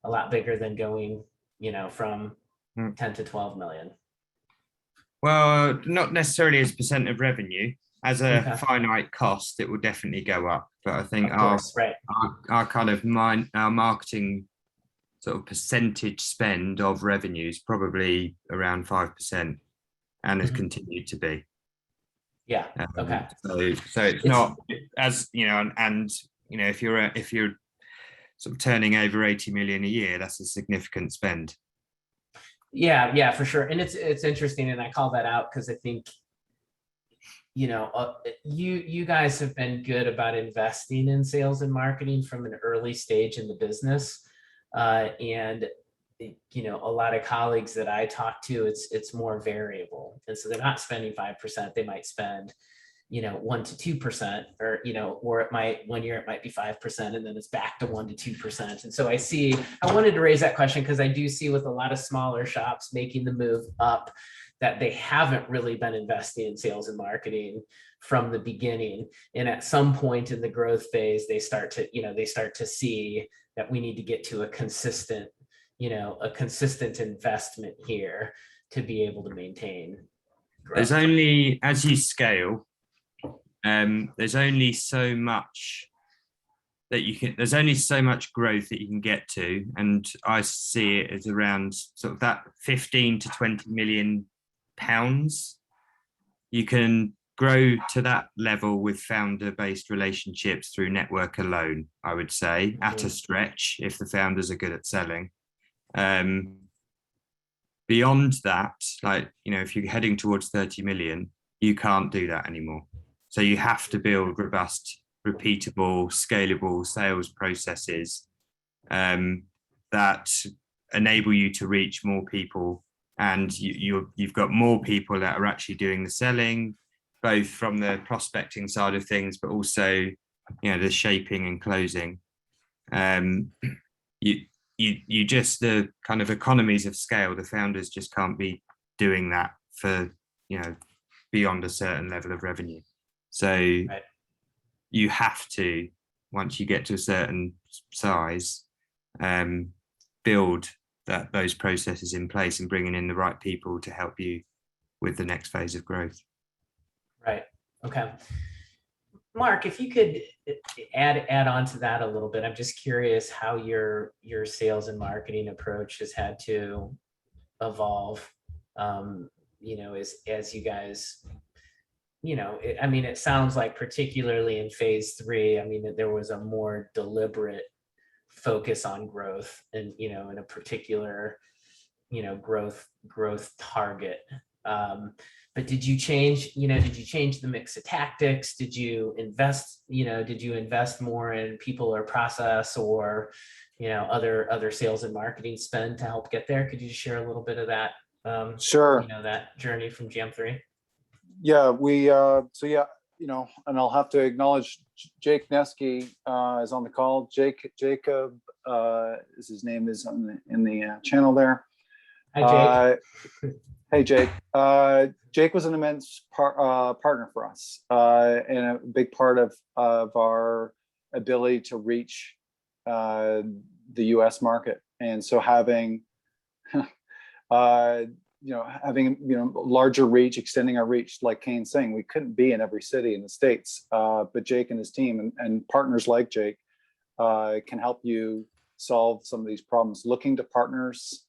a lot bigger than going, from 10 to 12 million? Well, not necessarily as percent of revenue. As a Okay. finite cost, it will definitely go up. But I think Of course, right. our kind of our marketing sort of percentage spend of revenue is probably around 5%, and has continued to be. Yeah. Okay. So it's not as and if you're sort of turning over 80 million a year, that's a significant spend. Yeah, for sure. And it's interesting, and I call that out because I think, you guys have been good about investing in sales and marketing from an early stage in the business. And a lot of colleagues that I talk to, it's more variable. And so they're not spending 5%, they might spend, 1 to 2%, or, or it might, 1 year it might be 5%, and then it's back to 1 to 2%. And so I wanted to raise that question because I do see with a lot of smaller shops making the move up that they haven't really been investing in sales and marketing from the beginning. And at some point in the growth phase, they start to see that we need to get to a consistent investment here to be able to maintain growth. There's only, as you scale, there's only so much there's only so much growth that you can get to. And I see it as around sort of that 15 to 20 million pounds. You can grow to that level with founder-based relationships through network alone, I would say, at a stretch, if the founders are good at selling. Beyond that, if you're heading towards 30 million, you can't do that anymore. So you have to build robust, repeatable, scalable sales processes that enable you to reach more people, and you've got more people that are actually doing the selling, both from the prospecting side of things, but also the shaping and closing. You just, the kind of economies of scale, the founders just can't be doing that for beyond a certain level of revenue. So right. You have to, once you get to a certain size, build those processes in place and bringing in the right people to help you with the next phase of growth. Right. Okay. Mark, if you could add on to that a little bit, I'm just curious how your sales and marketing approach has had to evolve, as you guys, it sounds like particularly in phase 3, that there was a more deliberate focus on growth and, in a particular, growth target. But did you change the mix of tactics? Did you invest more in people or process, or, other sales and marketing spend to help get there? Could you share a little bit of that? Sure. That journey from Jam 3? Yeah, and I'll have to acknowledge Jake Neske is on the call. Jacob is his name, is in the channel there. Hi, Jake. Hey, Jake. Jake was an immense partner for us, and a big part of our ability to reach the U.S. market. And so having larger reach, extending our reach, like Kane's saying, we couldn't be in every city in the States, but Jake and his team and partners like Jake can help you solve some of these problems. Looking to partners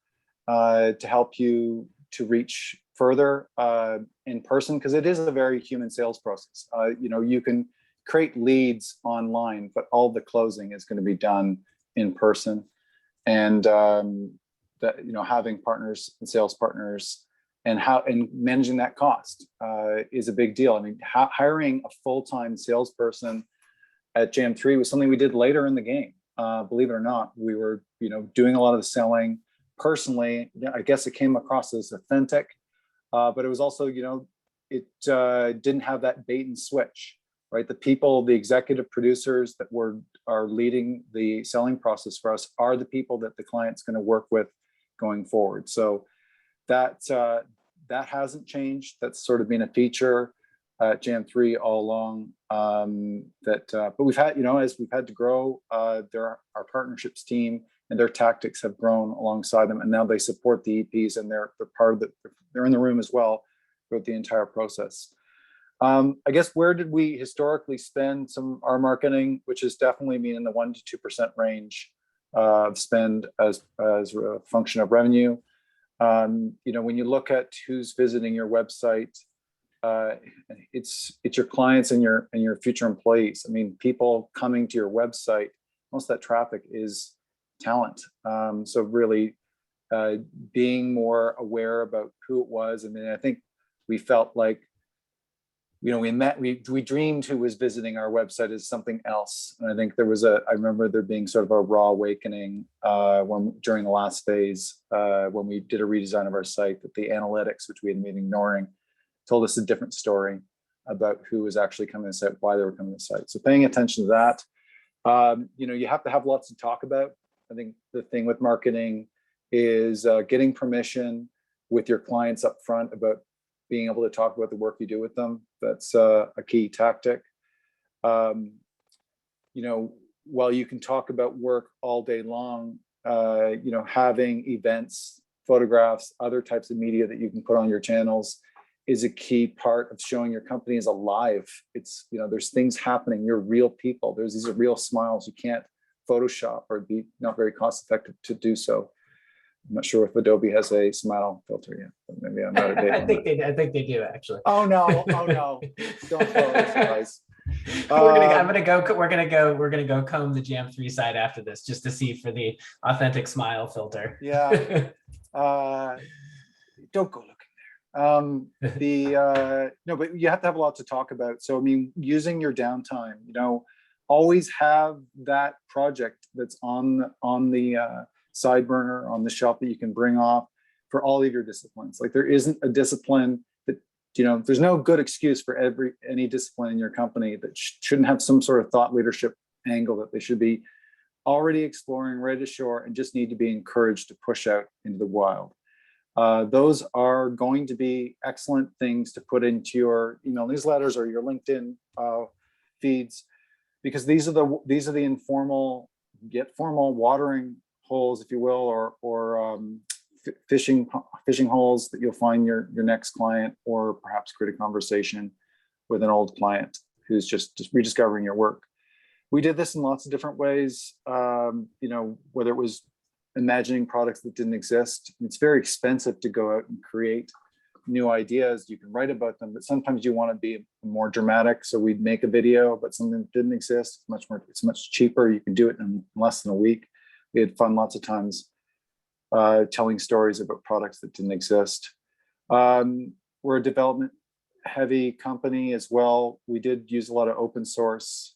to help you to reach further in person, because it is a very human sales process. You can create leads online, but all the closing is going to be done in person. And having partners and sales partners and managing that cost is a big deal. Hiring a full-time salesperson at Jam 3 was something we did later in the game. believe it or not. We were, doing a lot of the selling personally. I guess it came across as authentic, but it was also, it didn't have that bait and switch, right? The executive producers that are leading the selling process for us are the people that the client's going to work with going forward. So that hasn't changed. That's sort of been a feature at Jam3 all along. But we've had, as we've had to grow, our partnerships team and their tactics have grown alongside them, and now they support the EPs, and they're part of they're in the room as well throughout the entire process. I guess, where did we historically spend our marketing, which has definitely been in the 1% to 2% range of spend as a function of revenue. When you look at who's visiting your website, it's your clients and your future employees. I mean, people coming to your website, most of that traffic is talent. So really being more aware about who it was. I mean, I think we felt like, we dreamed who was visiting our website as something else. And I think I remember there being sort of a raw awakening during the last phase, when we did a redesign of our site, that the analytics, which we had been ignoring, told us a different story about who was actually coming to the site, why they were coming to the site. So paying attention to that, you have to have lots to talk about. I think the thing with marketing is getting permission with your clients up front about being able to talk about the work you do with them. That's a key tactic. While you can talk about work all day long, having events, photographs, other types of media that you can put on your channels is a key part of showing your company is alive. It's, there's things happening. You're real people. These are real smiles. You can't Photoshop, or be not very cost effective to do so. I'm not sure if Adobe has a smile filter yet, but maybe I'm out of date. I think they do, actually. Oh no! Don't throw this advice. We're gonna go comb the Jam3 side after this, just to see for the authentic smile filter. Yeah. Don't go looking there. No, but you have to have a lot to talk about. So I mean, using your downtime, always have that project that's on the side burner, on the shelf, that you can bring off for all of your disciplines. Like, there isn't a discipline that, there's no good excuse for any discipline in your company that shouldn't have some sort of thought leadership angle, that they should be already exploring, ready to shore, and just need to be encouraged to push out into the wild. Those are going to be excellent things to put into your email newsletters or your LinkedIn feeds, because these are the informal yet formal watering holes, if you will, or fishing holes that you'll find your next client, or perhaps create a conversation with an old client who's just rediscovering your work. We did this in lots of different ways, whether it was imagining products that didn't exist. It's very expensive to go out and create new ideas. You can write about them, but sometimes you want to be more dramatic. So we'd make a video about something that didn't exist. It's much cheaper. You can do it in less than a week. We had fun lots of times telling stories about products that didn't exist. We're a development heavy company as well. We did use a lot of open source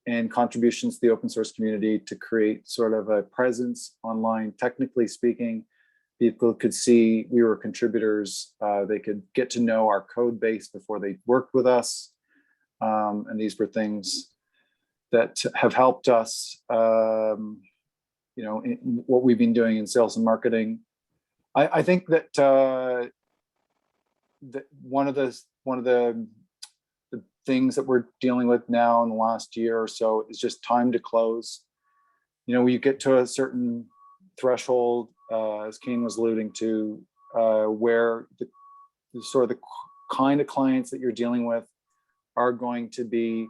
and contributions to the open source community to create sort of a presence online. Technically speaking, people could see we were contributors. They could get to know our code base before they worked with us. And these were things that have helped us, in what we've been doing in sales and marketing. I think that that one of the things that we're dealing with now in the last year or so is just time to close. When you get to a certain threshold, as Kane was alluding to, where the sort of the kind of clients that you're dealing with are going to be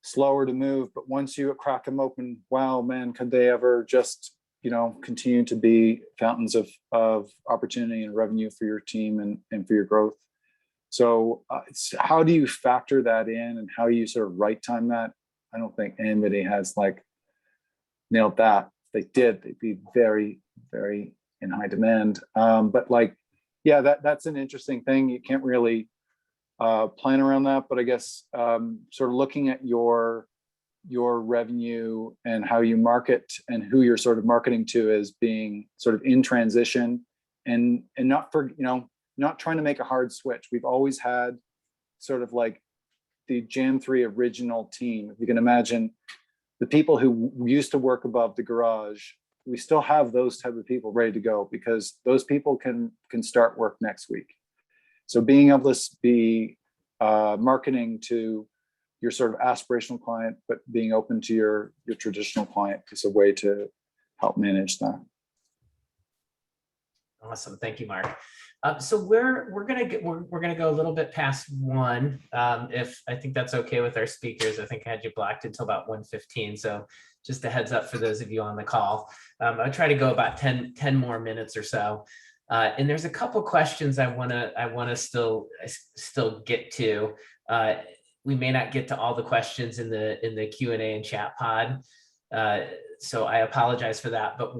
slower to move, but once you crack them open, wow, man, could they ever just continue to be fountains of opportunity and revenue for your team and for your growth. So how do you factor that in, and how do you sort of right time that? I don't think anybody has nailed that. If they did, they'd be very, very in high demand. But that's an interesting thing. You can't really plan around that, but I guess sort of looking at your your revenue and how you market and who you're sort of marketing to as being sort of in transition, and not for, not trying to make a hard switch. We've always had sort of like the Jam3 original team. If you can imagine the people who used to work above the garage, we still have those type of people ready to go, because those people can start work next week. So being able to be marketing to your sort of aspirational client, but being open to your traditional client is a way to help manage that. Awesome, thank you, Mark. So we're gonna go a little bit past 1. If I think that's okay with our speakers. I think I had you blocked until about 1:15. So just a heads up for those of you on the call. I'll try to go about 10 more minutes or so. And there's a couple questions I wanna still get to. We may not get to all the questions in the Q&A and chat pod. So I apologize for that, but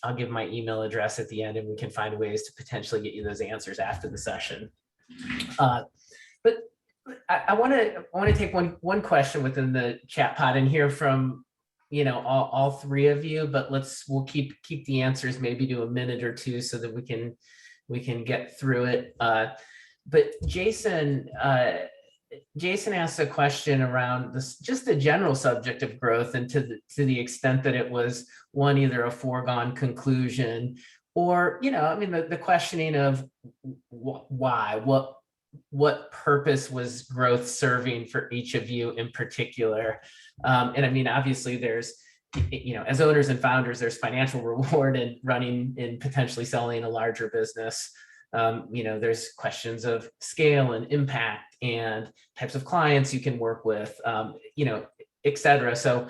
I'll give my email address at the end, and we can find ways to potentially get you those answers after the session. But I want to take one question within the chat pod and hear from all 3 of you. But we'll keep the answers maybe to a minute or 2 so that we can get through it. But Jason asked a question around this, just the general subject of growth, and to the extent that it was either a foregone conclusion, or the questioning of why, what purpose was growth serving for each of you in particular. And obviously there's, as owners and founders, there's financial reward in running and potentially selling a larger business. There's questions of scale and impact and types of clients you can work with, et cetera. So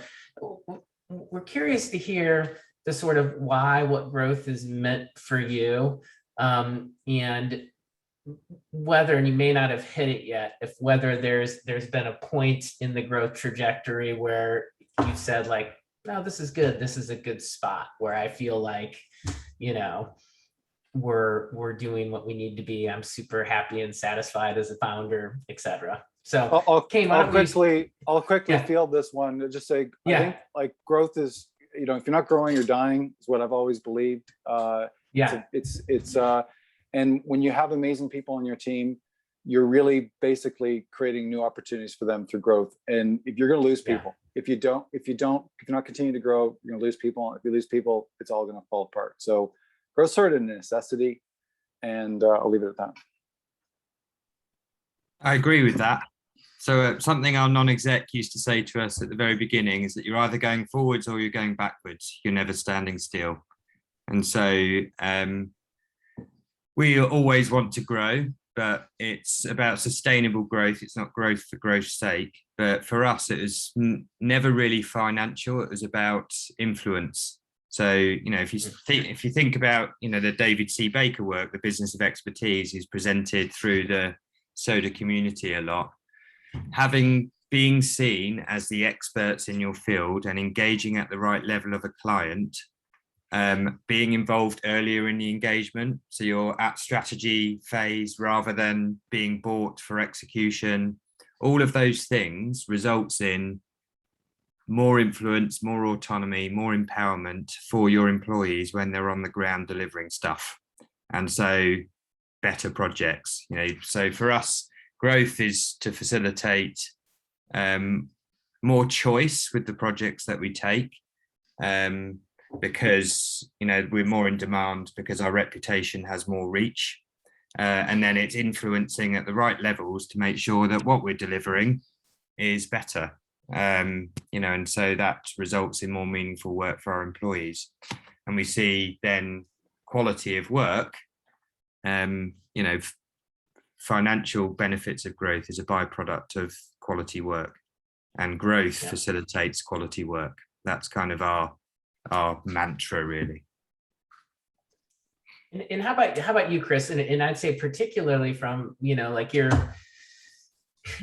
we're curious to hear the sort of why, what growth is meant for you, and whether, and you may not have hit it yet, whether there's been a point in the growth trajectory where you said like, no, this is good. This is a good spot where I feel like, we're doing what we need to be. I'm super happy and satisfied as a founder, et cetera. So I'll quickly Yeah. field this one to just say, Yeah. I think like growth is, if you're not growing, you're dying, is what I've always believed. And when you have amazing people on your team, you're really basically creating new opportunities for them through growth. And if you're going to lose people, if you're not continuing to grow, you're going to lose people. If you lose people, it's all going to fall apart. So growth sort of a necessity, and I'll leave it at that. I agree with that. So something our non-exec used to say to us at the very beginning is that you're either going forwards or you're going backwards. You're never standing still. And so we always want to grow, but it's about sustainable growth. It's not growth for growth's sake. But for us, it was never really financial. It was about influence. So, if you think about, the David C. Baker work, the business of expertise is presented through the SoDA community a lot. Being seen as the experts in your field and engaging at the right level of a client, being involved earlier in the engagement. So you're at strategy phase rather than being bought for execution. All of those things results in more influence, more autonomy, more empowerment for your employees when they're on the ground delivering stuff. And so better projects, so for us, growth is to facilitate more choice with the projects that we take, because, we're more in demand, because our reputation has more reach. And then it's influencing at the right levels to make sure that what we're delivering is better. And so that results in more meaningful work for our employees. And we see then quality of work, financial benefits of growth is a byproduct of quality work, and growth facilitates quality work. That's kind of our mantra, really. And how about you, Chris? And I'd say particularly from, like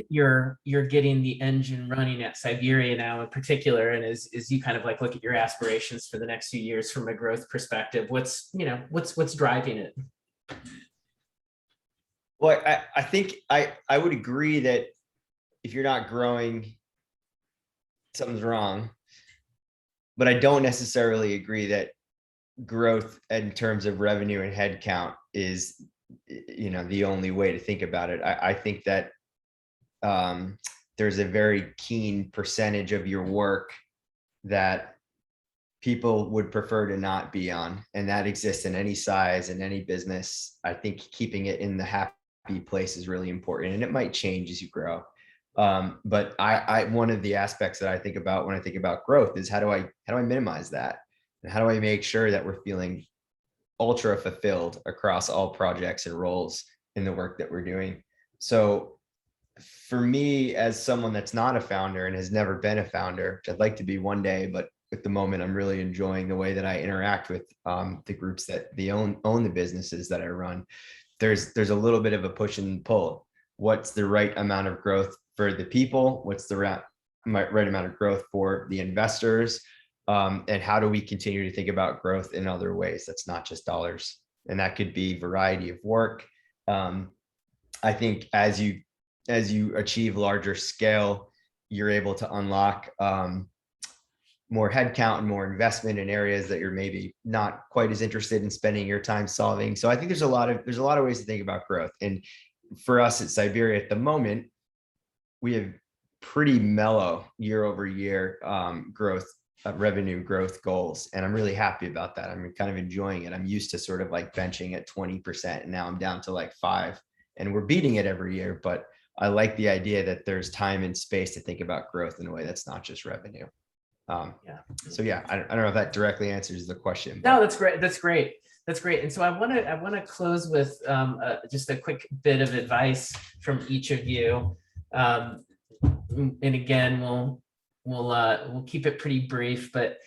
you're getting the engine running at Siberia now in particular, and as you kind of like look at your aspirations for the next few years from a growth perspective, what's driving it? Well, I think I would agree that if you're not growing, something's wrong. But I don't necessarily agree that growth in terms of revenue and headcount is, the only way to think about it. I think that there's a very keen percentage of your work that people would prefer to not be on, and that exists in any size and any business. I think keeping it in the happy place is really important, and it might change as you grow. But I one of the aspects that I think about when I think about growth is how do I minimize that, and how do I make sure that we're feeling ultra fulfilled across all projects and roles in the work that we're doing. So for me, as someone that's not a founder and has never been a founder, which I'd like to be one day, but at the moment, I'm really enjoying the way that I interact with the groups that they own the businesses that I run. There's a little bit of a push and pull. What's the right amount of growth for the people? What's the right amount of growth for the investors? And how do we continue to think about growth in other ways that's not just dollars? And that could be variety of work. I think as you achieve larger scale, you're able to unlock more headcount and more investment in areas that you're maybe not quite as interested in spending your time solving. So I think there's a lot of ways to think about growth. And for us at Siberia at the moment, we have pretty mellow year over year growth, revenue growth goals. And I'm really happy about that. I'm kind of enjoying it. I'm used to sort of like benching at 20%, and now I'm down to like 5%, and we're beating it every year. But I like the idea that there's time and space to think about growth in a way that's not just revenue. So yeah, I don't know if that directly answers the question. No, that's great. That's great. That's great. And so I want to close with just a quick bit of advice from each of you. And again, we'll keep it pretty brief, but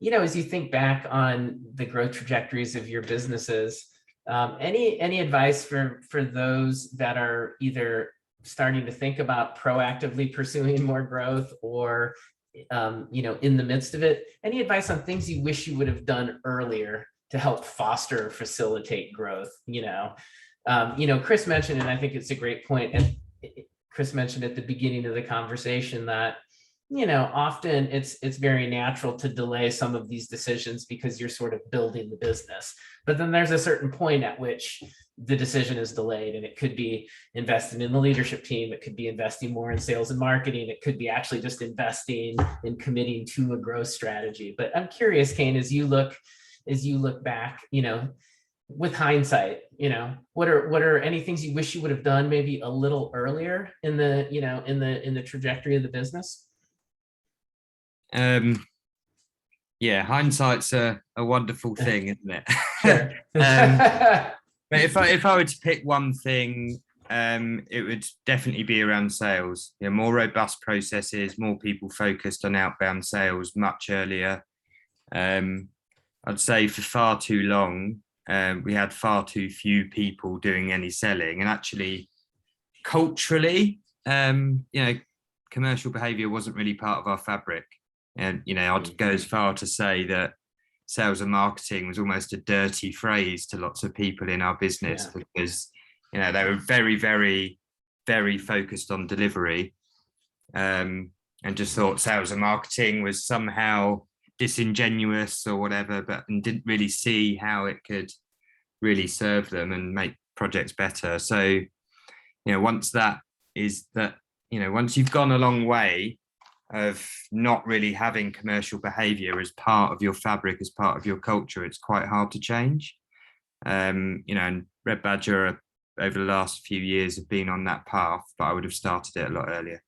as you think back on the growth trajectories of your businesses, any advice for those that are either starting to think about proactively pursuing more growth or in the midst of it? Any advice on things you wish you would have done earlier to help foster or facilitate growth? Chris mentioned, and I think it's a great point, and Chris mentioned at the beginning of the conversation that often it's very natural to delay some of these decisions because you're sort of building the business. But then there's a certain point at which the decision is delayed, and it could be investing in the leadership team. It could be investing more in sales and marketing. It could be actually just investing and committing to a growth strategy. But I'm curious, Kane, as you look back, with hindsight, what are any things you wish you would have done maybe a little earlier in the, in the trajectory of the business? Yeah, hindsight's a wonderful thing, isn't it? Sure. But if I were to pick one thing, it would definitely be around sales. More robust processes, more people focused on outbound sales much earlier. I'd say for far too long, we had far too few people doing any selling, and actually culturally, commercial behavior wasn't really part of our fabric. And, I'd go as far to say that sales and marketing was almost a dirty phrase to lots of people in our business, because, they were very, very, very focused on delivery, and just thought sales and marketing was somehow disingenuous or whatever, and didn't really see how it could really serve them and make projects better. So, once you've gone a long way of not really having commercial behavior as part of your fabric, as part of your culture, it's quite hard to change. And Red Badger over the last few years have been on that path, but I would have started it a lot earlier.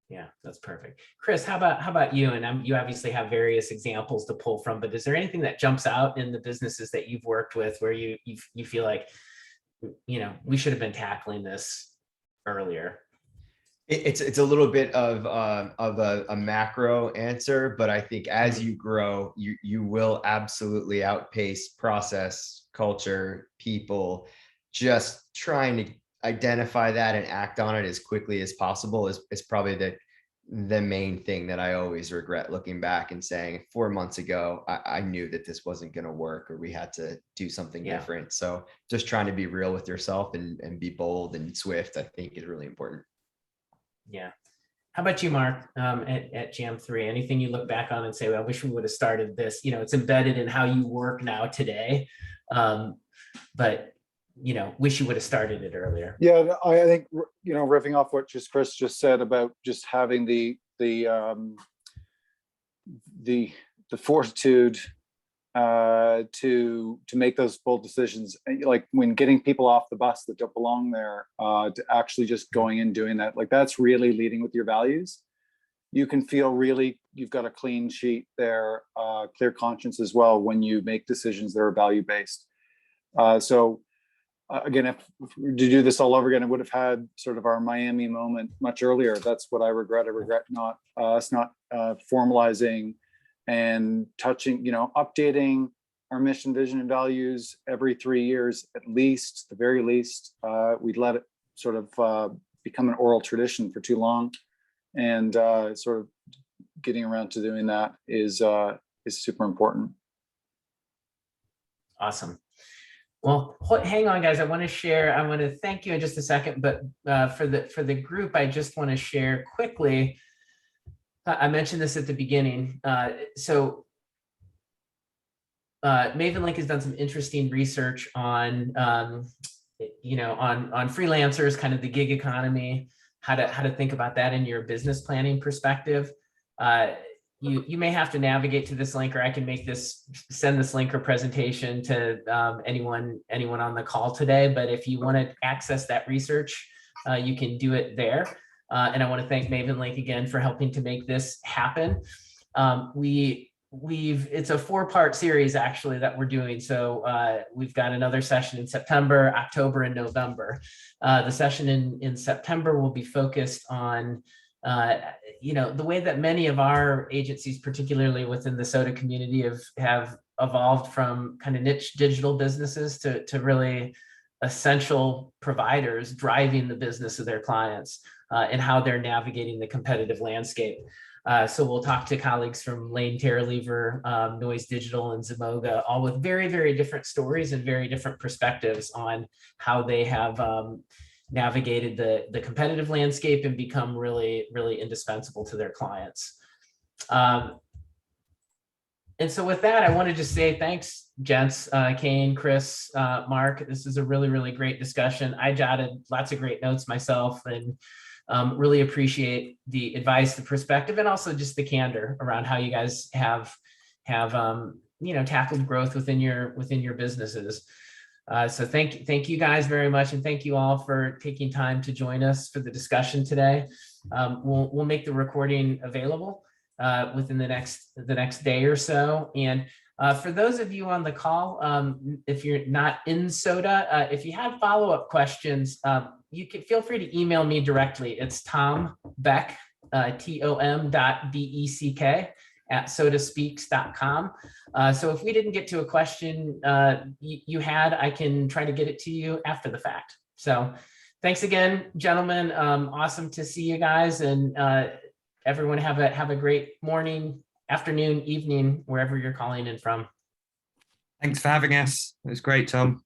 Yeah, that's perfect. Chris, how about you? And you obviously have various examples to pull from, but is there anything that jumps out in the businesses that you've worked with where you feel like, we should have been tackling this earlier? It's a little bit of a macro answer, but I think as you grow, you will absolutely outpace process, culture, people. Just trying to identify that and act on it as quickly as possible is probably the main thing that I always regret looking back and saying 4 months ago, I knew that this wasn't going to work, or we had to do something different. So just trying to be real with yourself and be bold and swift, I think, is really important. Yeah. How about you, Mark, at Jam 3? Anything you look back on and say, well, I wish we would have started this? It's embedded in how you work now today, but wish you would have started it earlier. Yeah, I think, riffing off what Chris just said about just having the fortitude to make those bold decisions, like when getting people off the bus that don't belong there, to actually just going and doing that, like that's really leading with your values. You can feel really you've got a clean sheet there, clear conscience as well when you make decisions that are value based. So again, if to do this all over again, I would have had sort of our Miami moment much earlier. That's what I regret. I regret not us not formalizing and touching, updating our mission, vision, and values every 3 years, at least, the very least. We'd let it sort of become an oral tradition for too long. And sort of getting around to doing that is super important. Awesome. Well, hang on, guys. I want to thank you in just a second, but for the group, I just want to share quickly. I mentioned this at the beginning. So MavenLink has done some interesting research on freelancers, kind of the gig economy, how to think about that in your business planning perspective. You may have to navigate to this link, or I can send this link or presentation to anyone on the call today. But if you want to access that research, you can do it there. And I want to thank MavenLink again for helping to make this happen. It's a 4-part series actually that we're doing. So we've got another session in September, October, and November. The session in September will be focused on the way that many of our agencies, particularly within the SoDA community, have evolved from kind of niche digital businesses to really essential providers driving the business of their clients, and how they're navigating the competitive landscape. So we'll talk to colleagues from Lane Terralever, Noise Digital, and Zemoga, all with very, very different stories and very different perspectives on how they have navigated the competitive landscape and become really, really indispensable to their clients. And so with that, I want to just say thanks, gents, Kane, Chris, Mark. This is a really, really great discussion. I jotted lots of great notes myself, and really appreciate the advice, the perspective, and also just the candor around how you guys have tackled growth within your businesses. So thank you guys very much, and thank you all for taking time to join us for the discussion today. We'll make the recording available within the next day or so. And for those of you on the call, if you're not in SoDA, if you have follow-up questions, you can feel free to email me directly. It's Tom Beck, tom.beck @sodaspeaks.com. So if we didn't get to a question you had, I can try to get it to you after the fact. So thanks again, gentlemen. Awesome to see you guys, and everyone have a great morning, afternoon, evening, wherever you're calling in from. Thanks for having us. It was great, Tom.